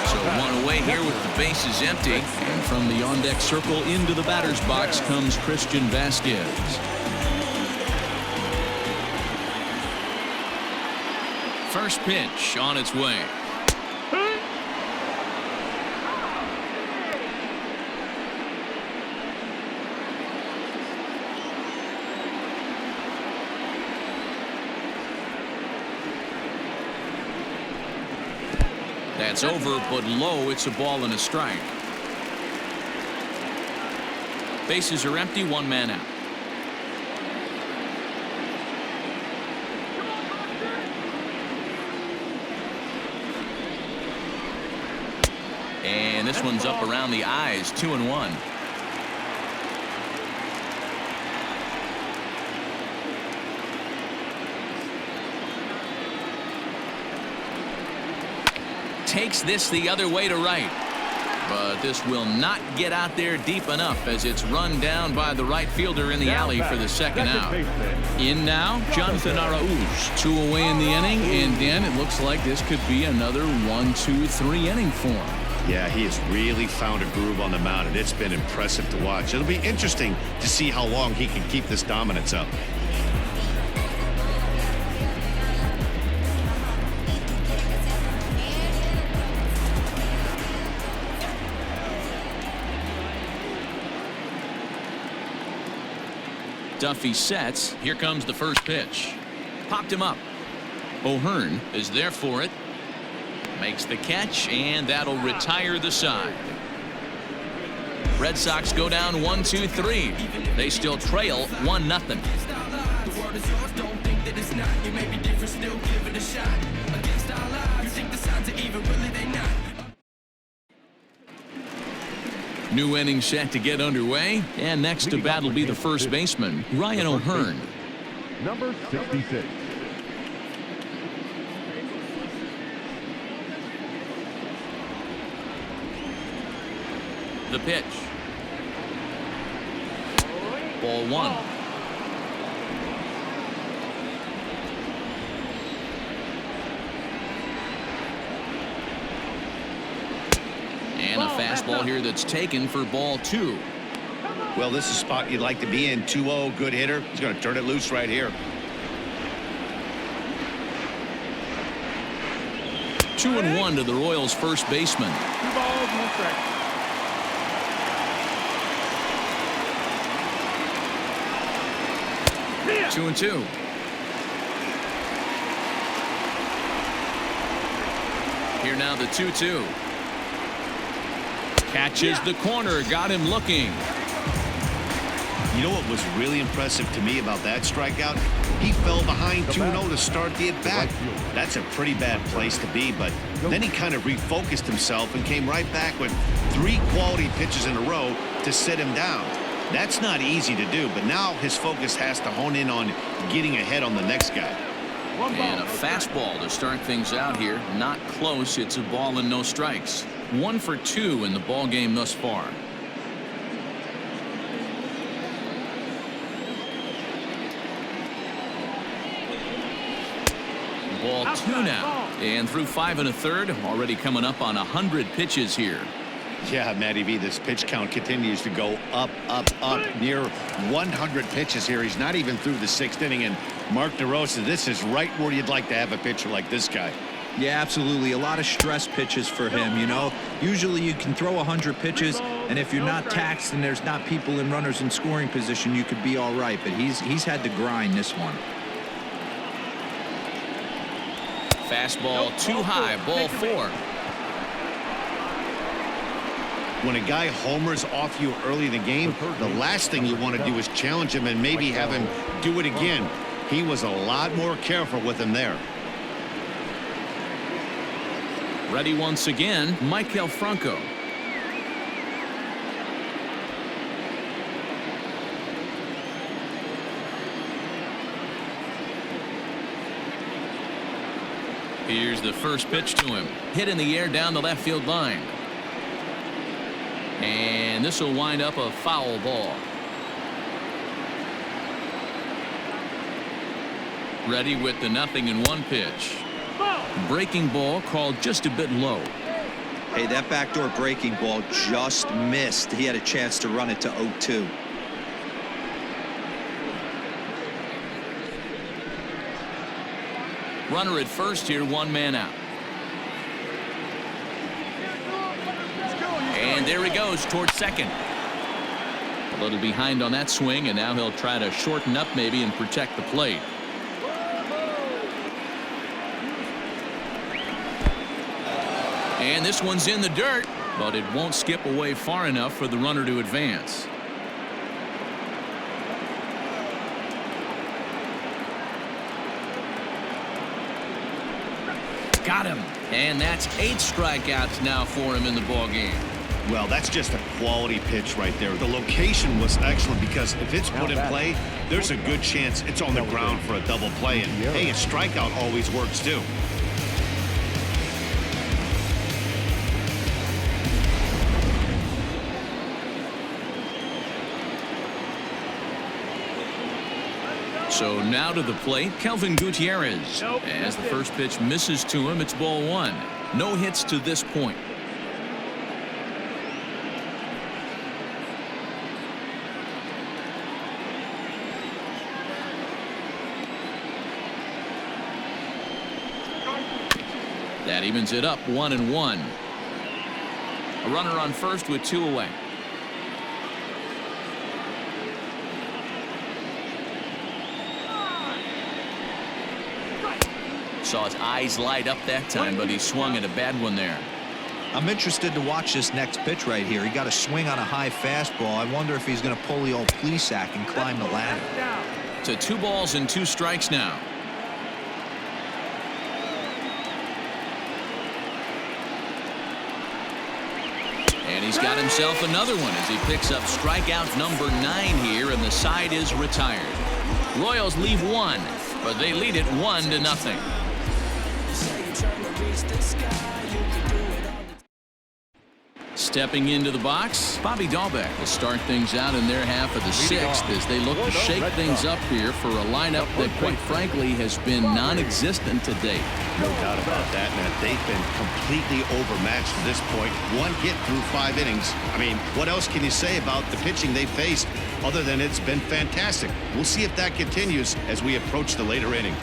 So one away here with the bases empty. And from the on-deck circle into the batter's box comes Christian Vasquez. First pitch on its way. That's over, but low. It's a ball and a strike. Bases are empty, one man out. And this one's up around the eyes, 2-1. Takes this the other way to right, but this will not get out there deep enough as it's run down by the right fielder in the alley for the second out. In now, Jonathan Araújo. 2 away in the inning, and Dan, it looks like this could be another 1-2-3 inning for him. Yeah, he has really found a groove on the mound, and it's been impressive to watch. It'll be interesting to see how long he can keep this dominance up. Duffy sets. Here comes the first pitch. Popped him up. O'Hearn is there for it. Makes the catch, and that'll retire the side. Red Sox go down 1-2-3. They still trail 1-0. New inning set to get underway, and next to bat will be the first baseman, Ryan O'Hearn. Number 66. The pitch. Ball one. And a fastball here that's taken for ball two. Well, this is a spot you'd like to be in. 2-0, good hitter. He's going to turn it loose right here. 2-1 to the Royals' first baseman. 2 balls, 1 strike. Yeah. 2-2. Here now the 2-2. Catches the corner, got him looking. You know what was really impressive to me about that strikeout? He fell behind 2-0 to start the at-bat. That's a pretty bad place to be, but then he kind of refocused himself and came right back with 3 quality pitches in a row to sit him down. That's not easy to do, but now his focus has to hone in on getting ahead on the next guy. And a fastball to start things out here. Not close. It's a ball and no strikes. 1 for 2 in the ball game thus far. Ball 2 now. And through 5 1/3. Already coming up on 100 pitches here. Yeah, Matty V, this pitch count continues to go up, up, up. Near 100 pitches here. He's not even through the 6th inning. And Mark DeRosa, this is right where you'd like to have a pitcher like this guy. Yeah, absolutely. A lot of stress pitches for him, you know. Usually you can throw 100 pitches, and if you're not taxed and there's not people in runners in scoring position, you could be all right. But he's had to grind this one. Fastball too high. Ball 4. When a guy homers off you early in the game, the last thing you want to do is challenge him and maybe have him do it again. He was a lot more careful with him there. Ready once again, Michael Franco. Here's the first pitch to him. Hit in the air down the left field line. And this will wind up a foul ball. Ready with the 0-1 pitch. Breaking ball called just a bit low. Hey, that backdoor breaking ball just missed. He had a chance to run it to 0-2. Runner at first here, 1 man out. And there he goes towards second. A little behind on that swing, and now he'll try to shorten up maybe and protect the plate. And this one's in the dirt, but it won't skip away far enough for the runner to advance. Got him. And that's 8 strikeouts now for him in the ball game. Well, that's just a quality pitch right there. The location was excellent because if it's put in play, there's a good chance it's on the ground for a double play. And hey, a strikeout always works too. So now to the plate, Kelvin Gutierrez. As the first pitch misses to him, it's ball 1. No hits to this point. That evens it up 1-1. A runner on first with 2 away. Saw his eyes light up that time, but he swung at a bad one there. I'm interested to watch this next pitch right here. He got a swing on a high fastball. I wonder if he's going to pull the old Plesac and climb the ladder. To 2 balls and 2 strikes now. And he's got himself another one as he picks up strikeout number 9 here, and the side is retired. Royals leave 1, but they lead it 1-0. Stepping into the box, Bobby Dahlbeck will start things out in their half of the 6th as they look to shake things up here for a lineup that, quite frankly, has been non-existent to date. No doubt about that, man. They've been completely overmatched to this point. 1 hit through 5 innings. I mean, what else can you say about the pitching they faced other than it's been fantastic? We'll see if that continues as we approach the later inning.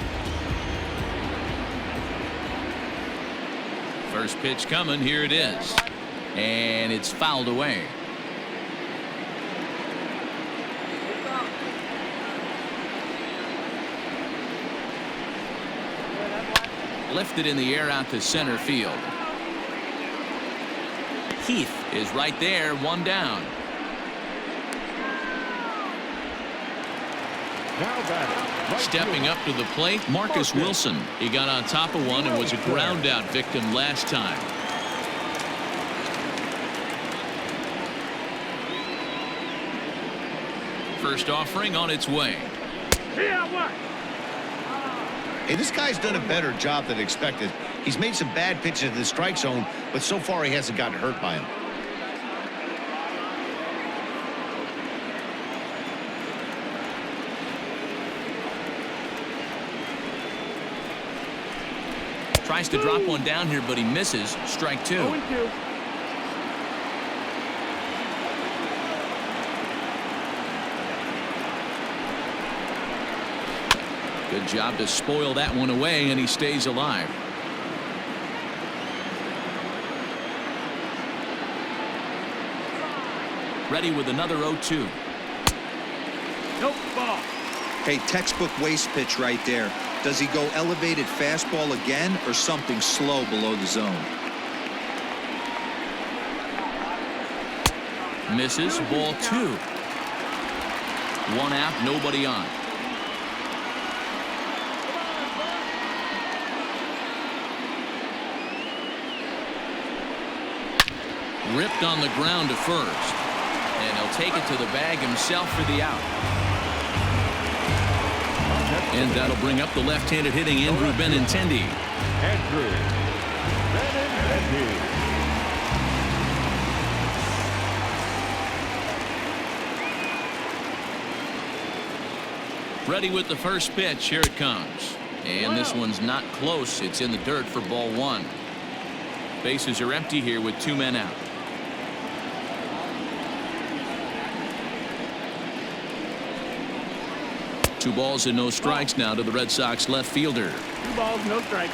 First pitch coming. Here it is. And it's fouled away. Lifted in the air out to center field. Heath is right there, 1 down. Stepping up to the plate, Marcus Wilson. He got on top of one and was a ground out victim last time. First offering on its way. Hey, this guy's done a better job than expected. He's made some bad pitches in the strike zone, but so far he hasn't gotten hurt by him. Tries to drop one down here, but he misses. Strike 2. 0-2. Good job to spoil that one away, and he stays alive. Ready with another 0-2. Nope, ball. Hey, textbook waste pitch right there. Does he go elevated fastball again or something slow below the zone? Misses. Ball 2. 1 out, nobody on. Ripped on the ground to first, and he'll take it to the bag himself for the out. And that'll bring up the left-handed hitting Andrew Benintendi. Andrew Benintendi. Ready with the first pitch. Here it comes. And this one's not close. It's in the dirt for ball 1. Bases are empty here with 2 men out. Two balls and no strikes now to the Red Sox left fielder. 2 balls, no strikes.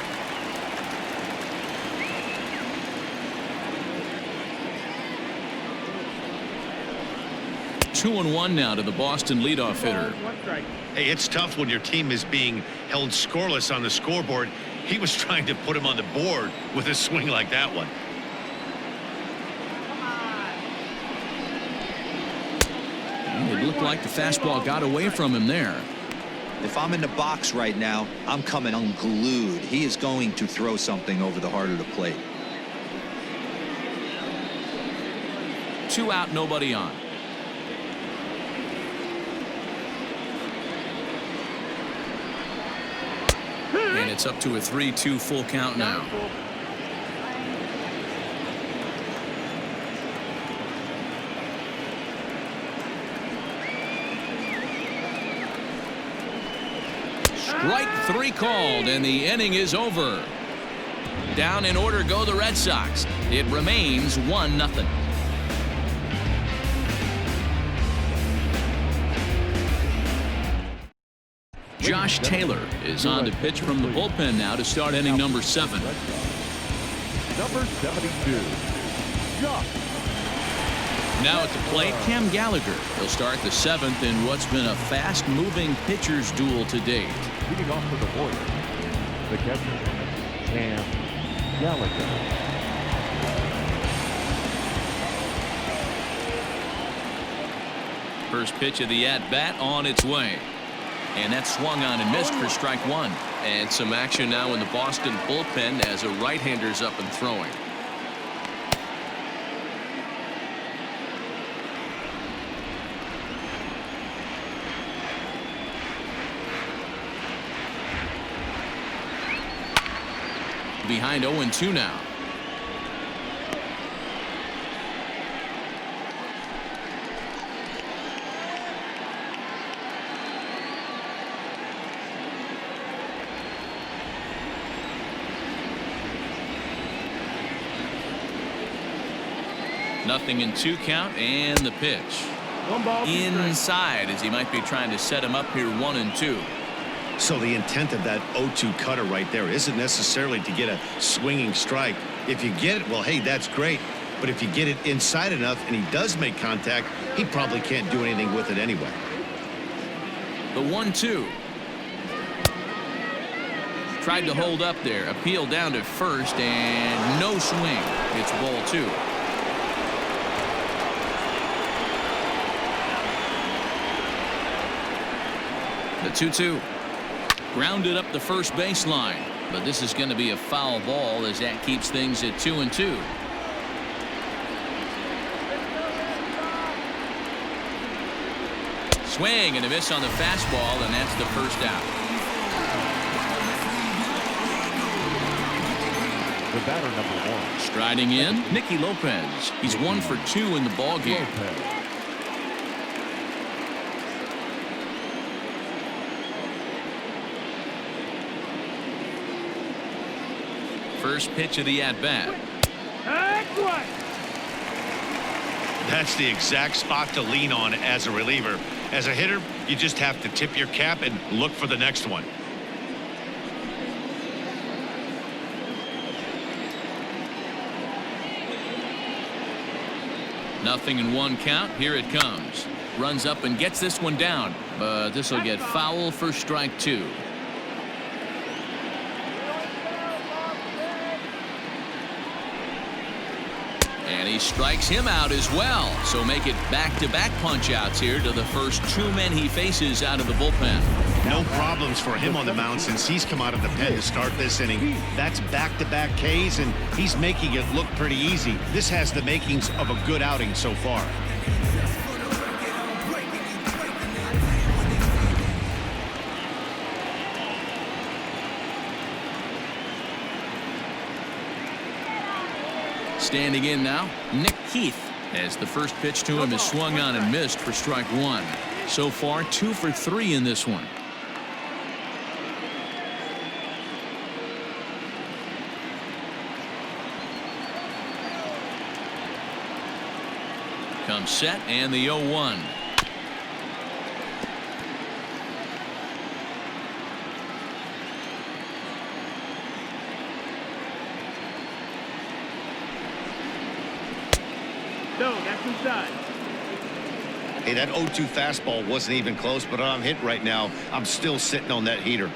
Two and 1 now to the Boston leadoff hitter. 1 strike. Hey, it's tough when your team is being held scoreless on the scoreboard. He was trying to put him on the board with a swing like that one. It looked like the fastball got away from him there. If I'm in the box right now, I'm coming unglued. He is going to throw something over the heart of the plate. 2 out, nobody on. And it's up to a 3-2 full count now. Strike 3 called, and the inning is over. Down in order go the Red Sox. It remains 1-0. Josh Taylor is on to pitch from the bullpen now to start inning number 7. Number 72. Josh. Now at the plate, Cam Gallagher. He'll start the 7th in what's been a fast-moving pitcher's duel to date. Leading off for the Warriors, the catcher, Cam Gallagher. First pitch of the at-bat on its way. And that swung on and missed for strike one. And some action now in the Boston bullpen as a right-hander's up and throwing. Behind 0-2 now. Nothing in 2 count, and the pitch. Inside, as he might be trying to set him up here 1-2. So the intent of that 0-2 cutter right there isn't necessarily to get a swinging strike. If you get it, well, hey, that's great. But if you get it inside enough and he does make contact, he probably can't do anything with it anyway. The 1-2. Tried to hold up there. Appeal down to first, and no swing. It's ball 2. The 2-2. Grounded up the first baseline, but this is going to be a foul ball as that keeps things at 2-2. Swing and a miss on the fastball, and that's the first out. The batter, number 1. Striding in, Nicky Lopez. He's 1 for 2 in the ball game. First pitch of the at-bat. That's the exact spot to lean on as a reliever. As a hitter, you just have to tip your cap and look for the next one. Nothing in 1 count. Here it comes. Runs up and gets this one down, but this will get foul for strike 2. And he strikes him out as well. So make it back-to-back punch-outs here to the first 2 men he faces out of the bullpen. No problems for him on the mound since he's come out of the pen to start this inning. That's back-to-back Ks, and he's making it look pretty easy. This has the makings of a good outing so far. Standing in now, Nick Heath, as the first pitch to him is swung on and missed for strike 1. So far, 2 for 3 in this one. Comes set, and the 0-1. No, that's inside. Hey, that 0-2 fastball wasn't even close, but I'm hit right now. I'm still sitting on that heater.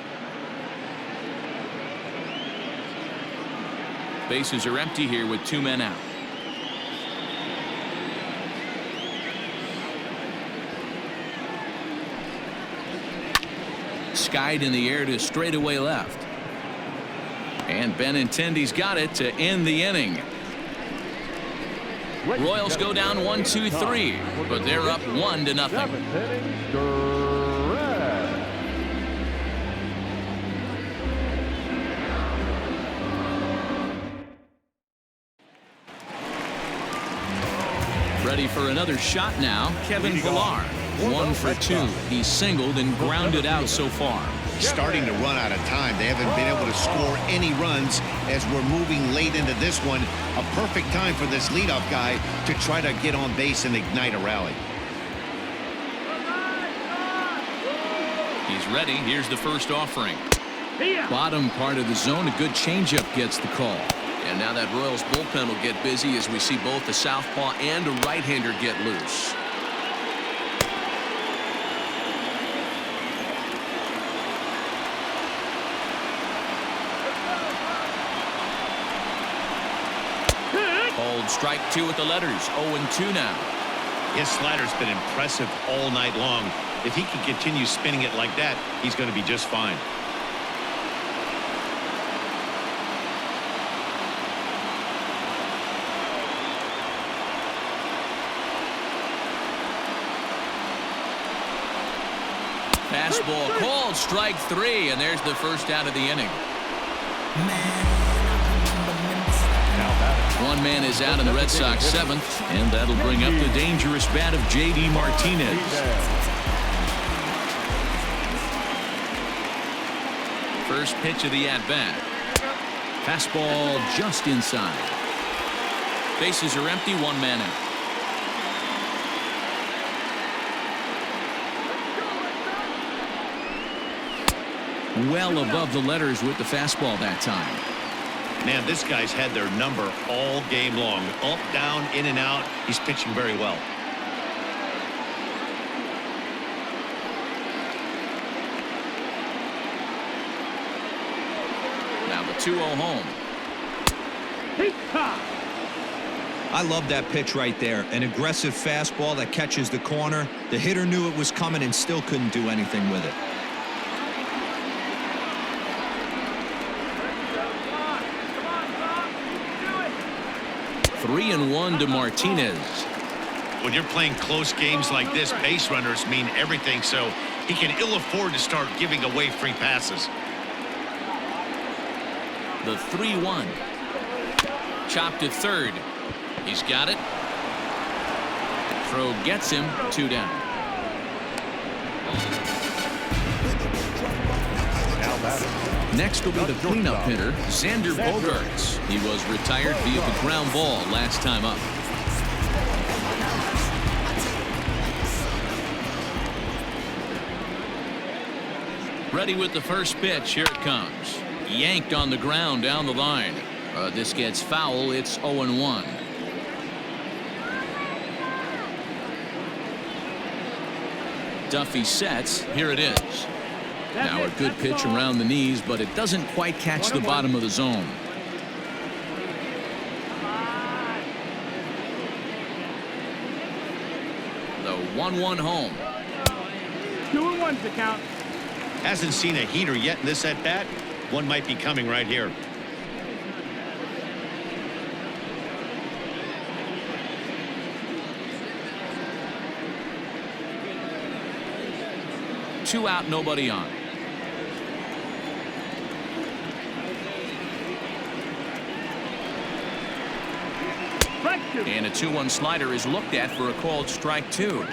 Bases are empty here with 2 men out. Skied in the air to straightaway left. And Benintendi's got it to end the inning. Royals go down 1-2-3, but they're up 1-0. Ready for another shot now, Kevin Villar. 1 for 2. He's singled and grounded out so far. Starting to run out of time. They haven't been able to score any runs as we're moving late into this one. A perfect time for this leadoff guy to try to get on base and ignite a rally. He's ready. Here's the first offering. Bottom part of the zone, a good changeup gets the call. And now that Royals bullpen will get busy as we see both a southpaw and a right-hander get loose. Called strike 2 with the letters. 0-2 now. His slider's been impressive all night long. If he can continue spinning it like that, he's going to be just fine. Fastball called, strike 3, and there's the first out of the inning. One man is out in the Red Sox 7th, and that'll bring up the dangerous bat of J.D. Martinez. First pitch of the at-bat. Fastball just inside. Bases are empty, one man out. Well above the letters with the fastball that time. Man, this guy's had their number all game long. Up, down, in and out. He's pitching very well. Now the 2-0 home. I love that pitch right there. An aggressive fastball that catches the corner. The hitter knew it was coming and still couldn't do anything with it. 3-1 to Martinez. When you're playing close games like this, base runners mean everything, so he can ill afford to start giving away free passes. The 3-1. Chopped to third. He's got it. Throw gets him, 2 down. Next will be the cleanup hitter, Xander Bogaerts. He was retired via the ground ball last time up. Ready with the first pitch. Here it comes. Yanked on the ground down the line. This gets foul. It's 0-1. Duffy sets. Here it is. Now a good pitch around the knees, but it doesn't quite catch the bottom of the zone. The 1-1 home. 2-1's the count. Hasn't seen a heater yet in this at bat. One might be coming right here. Two out, nobody on. And a 2-1 slider is looked at for a called strike 2.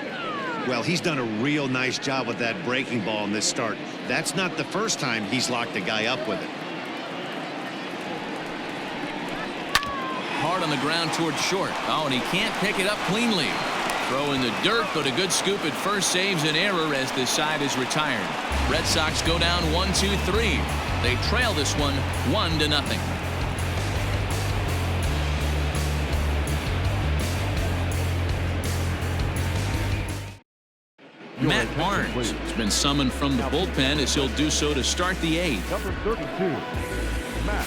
Well, he's done a real nice job with that breaking ball in this start. That's not the first time he's locked a guy up with it. Hard on the ground towards short. Oh, and he can't pick it up cleanly. Throw in the dirt, but a good scoop at first saves an error as this side is retired. Red Sox go down 1-2-3. They trail this one 1-0. Matt Barnes has been summoned from the bullpen as he'll do so to start the 8th. Number 32, Matt.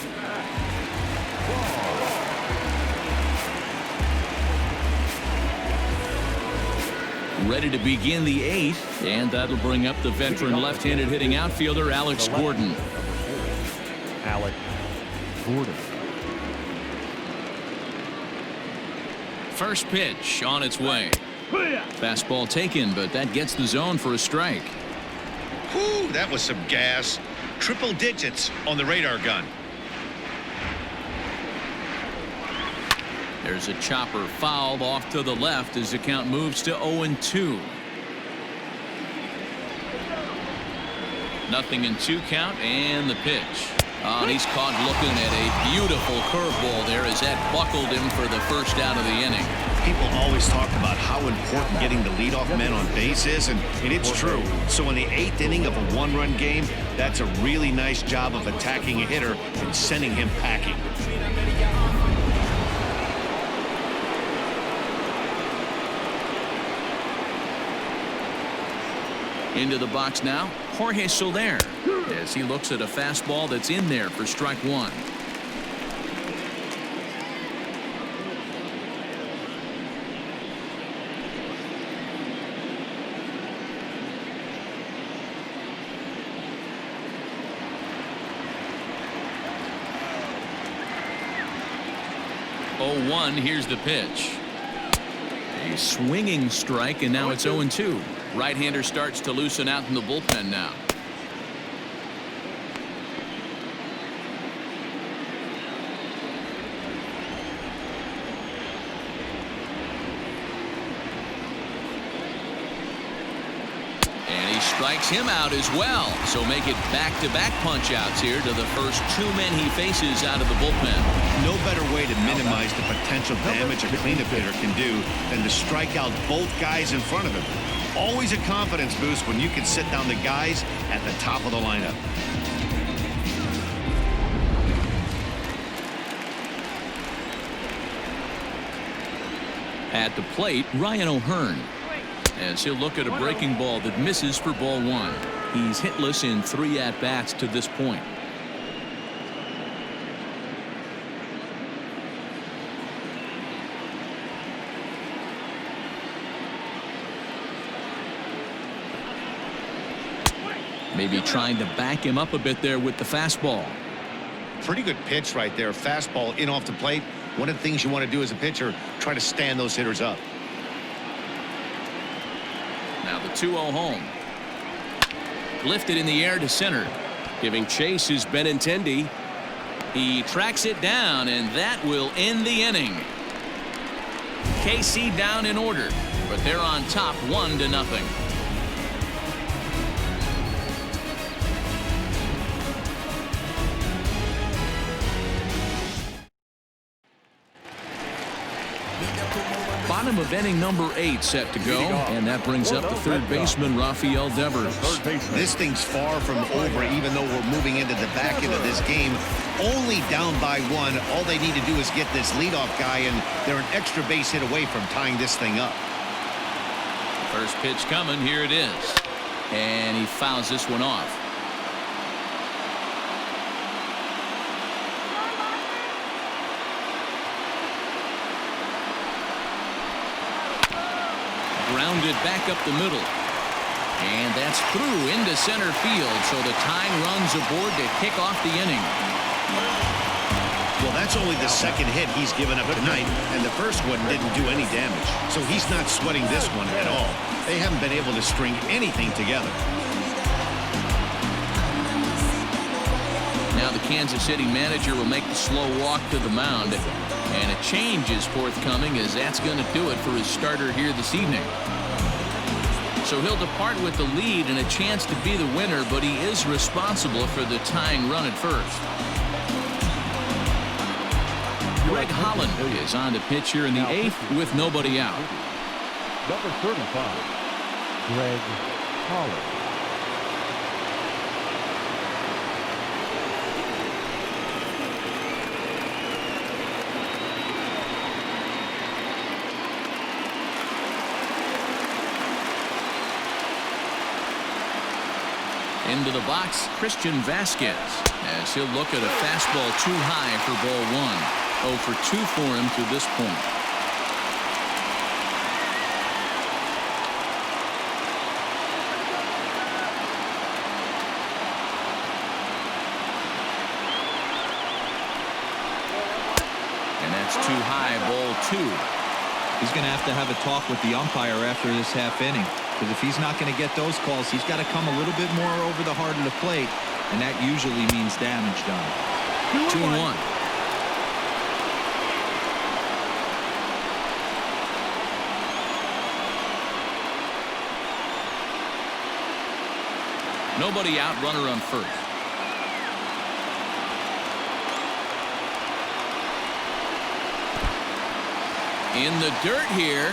Ready to begin the 8th, and that'll bring up the veteran left-handed hitting outfielder Alex Gordon. Alex Gordon. First pitch on its way. Fastball taken, but that gets the zone for a strike. Whew, that was some gas. Triple digits on the radar gun. There's a chopper fouled off to the left as the count moves to 0-2. Nothing in 2 count, and the pitch. Oh, and he's caught looking at a beautiful curveball there as that buckled him for the first out of the inning. People always talk about how important getting the leadoff man on base is, and it's true. So in the 8th inning of a 1-run game, that's a really nice job of attacking a hitter and sending him packing. Into the box now, Jorge Soler, as he looks at a fastball that's in there for strike 1. 0-1. Here's the pitch. A swinging strike, and now it's 0-2. Right-hander starts to loosen out in the bullpen now. And he strikes him out as well. So make it back-to-back punch-outs here to the first 2 men he faces out of the bullpen. No better way to minimize the potential damage a cleanup hitter can do than to strike out both guys in front of him. Always a confidence boost when you can sit down the guys at the top of the lineup. At the plate, Ryan O'Hearn, as he'll look at a breaking ball that misses for ball 1. He's hitless in 3 at-bats to this point. Maybe trying to back him up a bit there with the fastball. Pretty good pitch right there. Fastball in off the plate. One of the things you want to do as a pitcher, try to stand those hitters up. Now the 2-0 home. Lifted in the air to center. Giving chase is Benintendi. He tracks it down, and that will end the inning. KC down in order, but they're on top 1-0. Bottom of inning number 8 set to go, and that brings up the third baseman Rafael Devers. This thing's far from over, even though we're moving into the back end of this game. Only down by 1. All they need to do is get this leadoff guy, and they're an extra base hit away from tying this thing up. First pitch coming. Here it is, and he fouls this one off. Grounded back up the middle, and that's through into center field, so the tying run's aboard to kick off the inning. Well, that's only the second hit he's given up tonight, and the first one didn't do any damage, so he's not sweating this one at all. They haven't been able to string anything together. Now the Kansas City manager will make the slow walk to the mound, and a change is forthcoming, as that's going to do it for his starter here this evening. So he'll depart with the lead and a chance to be the winner, but he is responsible for the tying run at first. Greg Holland is on to pitch here in the 8th with nobody out. Number 35, Greg Holland. Into the box, Christian Vasquez, as he'll look at a fastball too high for ball 1. 0 for 2 for him to this point. And that's too high, ball 2. He's going to have a talk with the umpire after this half inning, because if he's not going to get those calls, he's got to come a little bit more over the heart of the plate, and that usually means damage done. 2-1. Nobody out, runner on first. In the dirt here,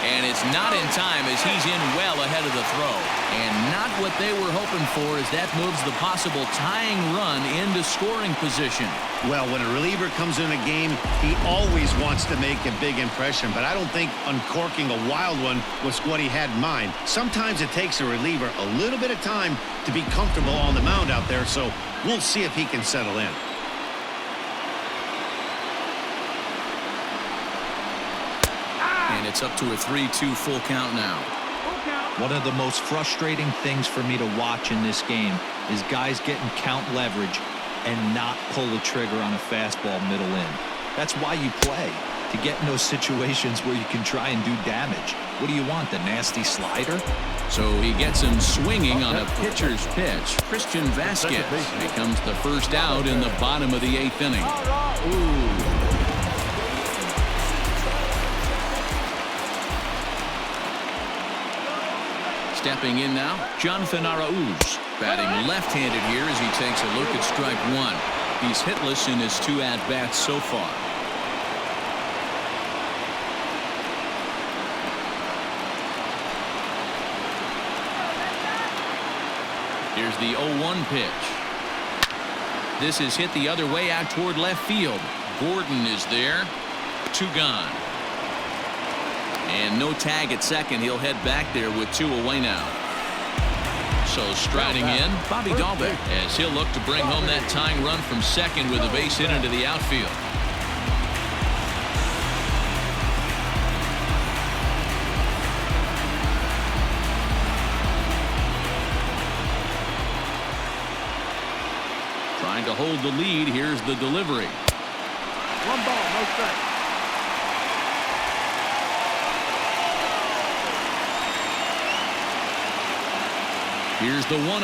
and it's not in time, as he's in well ahead of the throw. And not what they were hoping for, as that moves the possible tying run into scoring position. Well, when a reliever comes in a game, he always wants to make a big impression, but I don't think uncorking a wild one was what he had in mind. Sometimes it takes a reliever a little bit of time to be comfortable on the mound out there, so we'll see if he can settle in. And it's up to a 3-2 full count now. One of the most frustrating things for me to watch in this game is guys getting count leverage and not pull the trigger on a fastball middle in. That's why you play, to get in those situations where you can try and do damage. What do you want, the nasty slider? So he gets him swinging on a pitcher's pitch. Christian Vasquez becomes the first out in the bottom of the 8th inning. Stepping in now, Jonathan Arauz, batting left-handed here as he takes a look at strike one. He's hitless in his 2 at-bats so far. Here's the 0-1 pitch. This is hit the other way out toward left field. Gordon is there. 2 gone. And no tag at second. He'll head back there with 2 away now. So striding in, Bobby Dahlbeck, as he'll look to bring home that tying run from second with a base hit into the outfield. Trying to hold the lead. Here's the delivery. 1 ball, no strike. Here's the 1-0.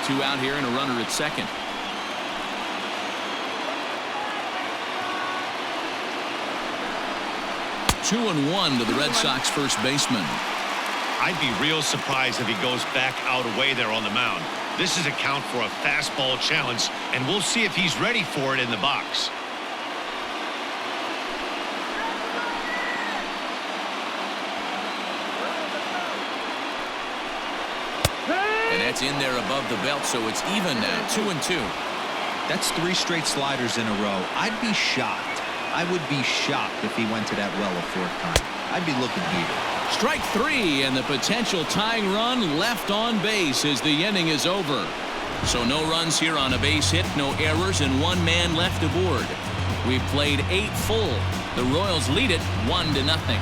2 out here and a runner at second. 2-1 to the Red Sox first baseman. I'd be real surprised if he goes back out away there on the mound. This is a count for a fastball challenge, and we'll see if he's ready for it in the box. And that's in there above the belt, so it's even now, 2-2. That's 3 straight sliders in a row. I'd be shocked. I would be shocked if he went to that well a 4th time. I'd be looking heated. Strike 3, and the potential tying run left on base as the inning is over. So no runs here on a base hit, no errors, and 1 man left aboard. We've played 8 full. The Royals lead it 1-0.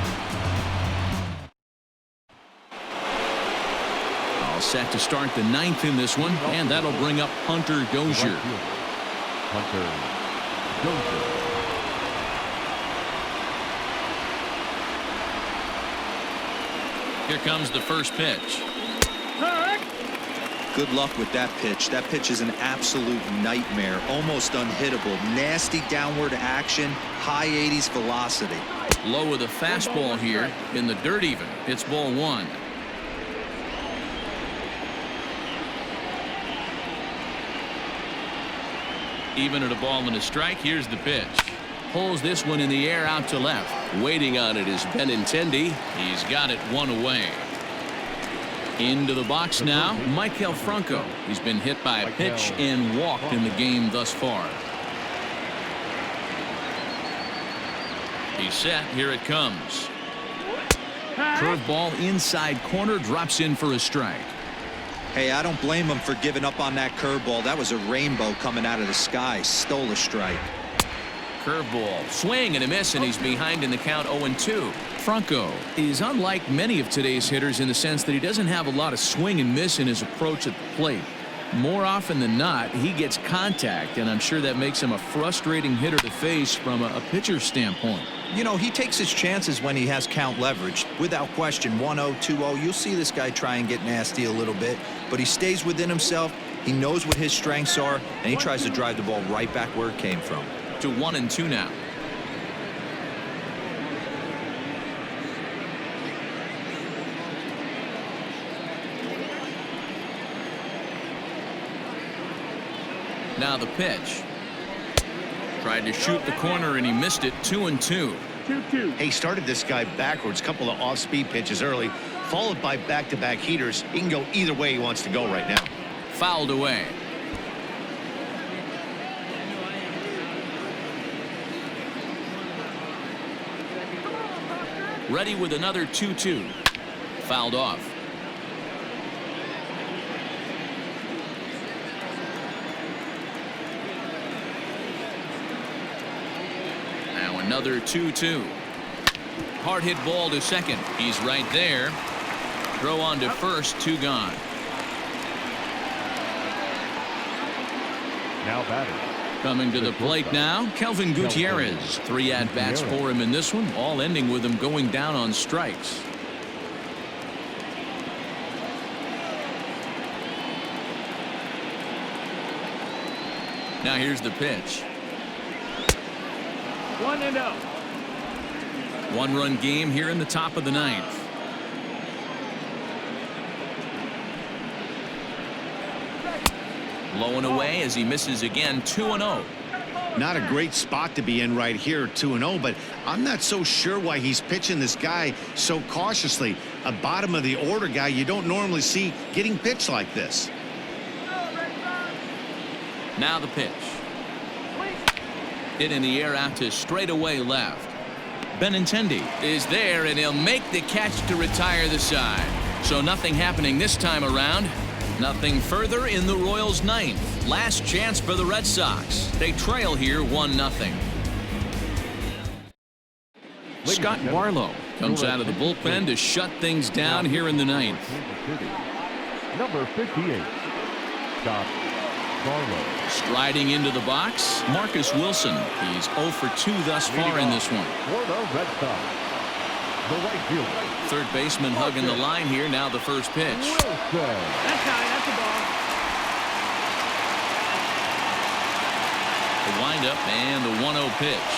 All set to start the 9th in this one, and that'll bring up Hunter Dozier. Hunter Dozier. Here comes the first pitch. Good luck with that pitch. That pitch is an absolute nightmare, almost unhittable. Nasty downward action, high 80s velocity. Low with a fastball here in the dirt even. It's ball 1. Even at a ball and a strike. Here's the pitch. Pulls this one in the air out to left. Waiting on it is Benintendi. He's got it 1 away. Into the box now, Maikel Franco. He's been hit by a pitch and walked in the game thus far. He's set. Here it comes. Curveball inside corner, drops in for a strike. Hey, I don't blame him for giving up on that curveball. That was a rainbow coming out of the sky. Stole a strike. Curveball, swing and a miss, and he's behind in the count 0-2. Franco is unlike many of today's hitters in the sense that he doesn't have a lot of swing and miss in his approach at the plate. More often than not, he gets contact, and I'm sure that makes him a frustrating hitter to face from a pitcher's standpoint. You know, he takes his chances when he has count leverage. Without question, 1-0, 2-0, you'll see this guy try and get nasty a little bit, but he stays within himself. He knows what his strengths are, and he tries to drive the ball right back where it came from. To 1-2 now. Now the pitch. Tried to shoot the corner and he missed it. 2-2. Hey, started this guy backwards. Couple of off-speed pitches early, followed by back-to-back heaters. He can go either way he wants to go right now. Fouled away. Ready with another 2-2. Fouled off. Now another 2-2. Hard hit ball to second. He's right there. Throw on to first. 2 gone. Now batting. Coming to the plate now, Kelvin Gutierrez. 3 at-bats for him in this one, all ending with him going down on strikes. Now here's the pitch. 1-0. 1-run game here in the top of the 9th. Low and away as he misses again. 2-0. Not a great spot to be in right here, 2-0, but I'm not so sure why he's pitching this guy so cautiously. A bottom of the order guy you don't normally see getting pitched like this. Now the pitch. Hit in the air out to straightaway left. Benintendi is there, and he'll make the catch to retire the side. So nothing happening this time around. Nothing further in the Royals' 9th. Last chance for the Red Sox. They trail here 1-0. Scott Barlow comes out of the bullpen to shut things down here in the 9th. Number 58. Scott Barlow. Striding into the box, Marcus Wilson. He's 0 for 2 thus far in this one. For the Red Sox, the right fielder. Third baseman hugging the line here. Now the first pitch. Wilson. That's high. That's a ball. The windup and the 1-0 pitch.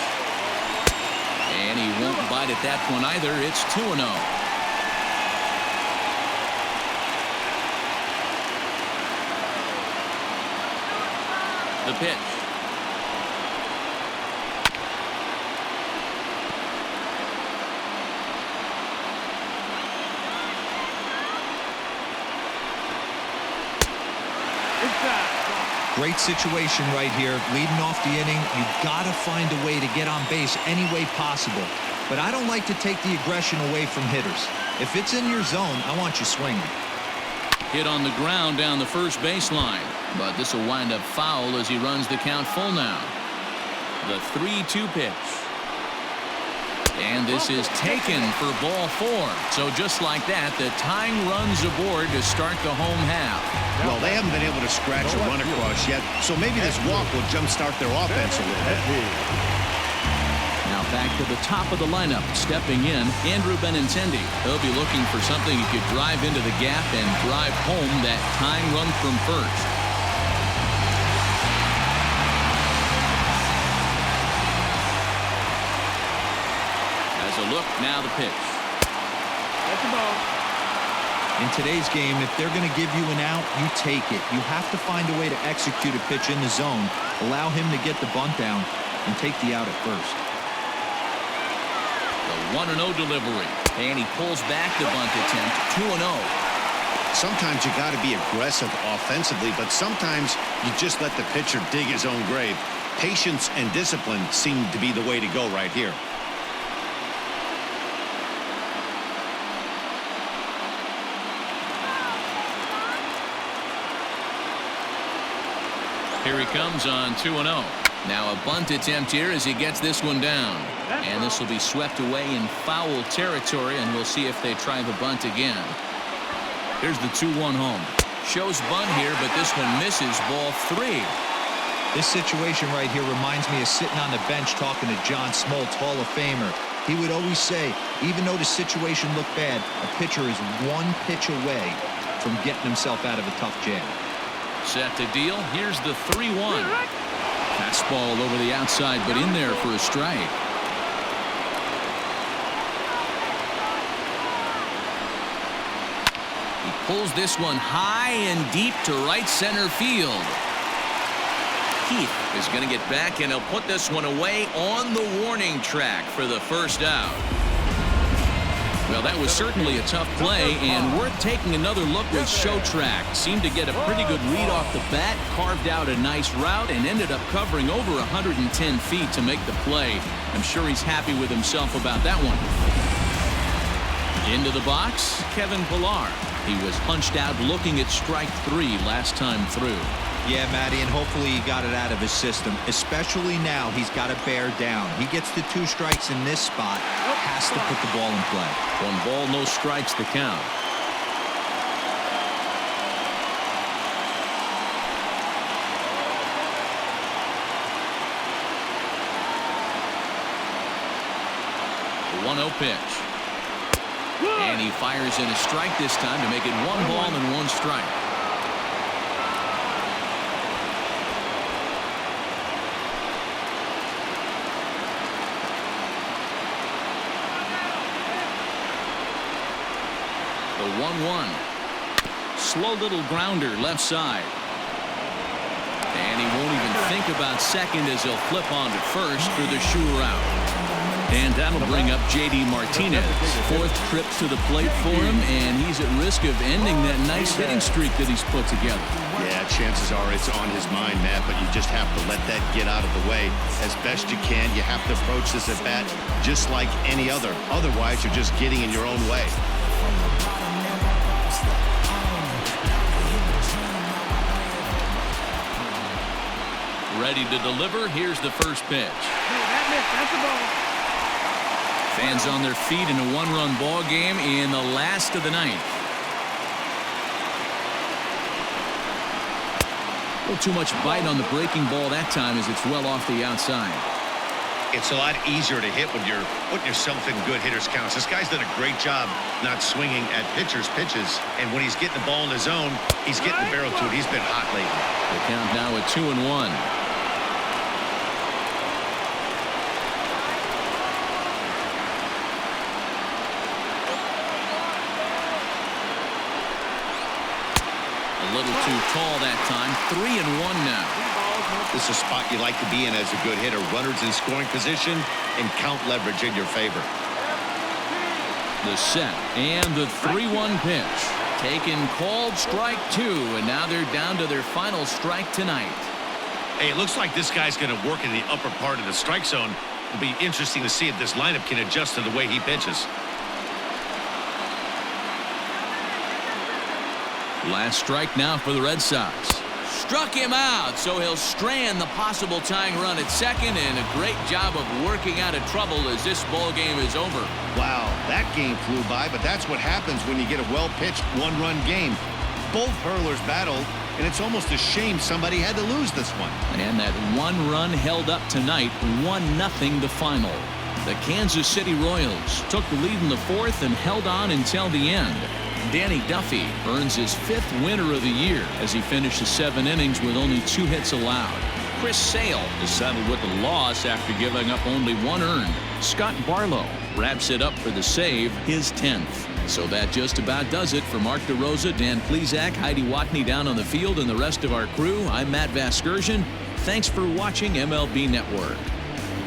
And he won't bite at that one either. It's 2-0. The pitch. Great situation right here. Leading off the inning, you've got to find a way to get on base any way possible. But I don't like to take the aggression away from hitters. If it's in your zone, I want you swinging. Hit on the ground down the first baseline. But this will wind up foul as he runs the count full now. The 3-2 pitch. And this is taken for ball 4. So just like that, the tying runs aboard to start the home half. Well, they haven't been able to scratch a run across yet, so maybe this walk will jumpstart their offense a little bit. Now back to the top of the lineup. Stepping in, Andrew Benintendi. He'll be looking for something he could drive into the gap and drive home that tying run from first. As a look, now the pitch. That's a ball. In today's game, if they're going to give you an out, you take it. You have to find a way to execute a pitch in the zone, allow him to get the bunt down, and take the out at first. The 1-0 delivery. And he pulls back the bunt attempt. 2-0. Sometimes you got to be aggressive offensively, but sometimes you just let the pitcher dig his own grave. Patience and discipline seem to be the way to go right here. Here he comes on 2-0. Now a bunt attempt here as he gets this one down. And this will be swept away in foul territory, and we'll see if they try the bunt again. Here's the 2-1 home. Shows bunt here, but this one misses. Ball 3. This situation right here reminds me of sitting on the bench talking to John Smoltz, Hall of Famer. He would always say, even though the situation looked bad, a pitcher is one pitch away from getting himself out of a tough jam. Set to deal. Here's the 3-1. Fastball over the outside, but in there for a strike. He pulls this one high and deep to right center field. Keith is going to get back, and he'll put this one away on the warning track for the first out. Well, that was certainly a tough play, and worth taking another look with Showtrack. Seemed to get a pretty good read off the bat, carved out a nice route, and ended up covering over 110 feet to make the play. I'm sure he's happy with himself about that one. Into the box, Kevin Pillar. He was punched out looking at strike 3 last time through. Yeah, Matty, and hopefully he got it out of his system. Especially now, he's got to bear down. He gets the 2 strikes in this spot, has to put the ball in play. 1 ball, no strikes, the count. 1-0 pitch. And he fires in a strike this time to make it 1 ball and 1 strike. The 1-1. Slow little grounder left side. And he won't even think about second as he'll flip on to first for the sure out. And that'll bring up J.D. Martinez. 4th trip to the plate for him, and he's at risk of ending that nice hitting streak that he's put together. Yeah, chances are it's on his mind, Matt, but you just have to let that get out of the way as best you can. You have to approach this at bat just like any other. Otherwise, you're just getting in your own way. Ready to deliver. Here's the first pitch. That missed. That's a ball. Fans on their feet in a 1-run ball game in the last of the 9th. A little too much bite on the breaking ball that time as it's well off the outside. It's a lot easier to hit when you're putting yourself in good hitters counts. This guy's done a great job not swinging at pitchers' pitches. And when he's getting the ball in his zone, he's getting the barrel to it. He's been hot lately. The count now at 2-1. A little too tall that time. 3-1 now. This is a spot you like to be in as a good hitter. Runners in scoring position and count leverage in your favor. The set and the 3-1 pitch. Taken, called, strike 2, and now they're down to their final strike tonight. Hey, it looks like this guy's going to work in the upper part of the strike zone. It'll be interesting to see if this lineup can adjust to the way he pitches. Last strike now for the Red Sox. Struck him out, so he'll strand the possible tying run at second, and a great job of working out of trouble as this ball game is over. Wow, that game flew by, but that's what happens when you get a well-pitched 1-run game. Both hurlers battled, and it's almost a shame somebody had to lose this one. And that 1 run held up tonight, 1-0 the final. The Kansas City Royals took the lead in the 4th and held on until the end. Danny Duffy earns his 5th winner of the year as he finishes 7 innings with only 2 hits allowed. Chris Sale is settled with a loss after giving up only 1 earned. Scott Barlow wraps it up for the save, his 10th. So that just about does it for Mark DeRosa, Dan Plesac, Heidi Watney down on the field, and the rest of our crew. I'm Matt Vasgersian. Thanks for watching MLB Network.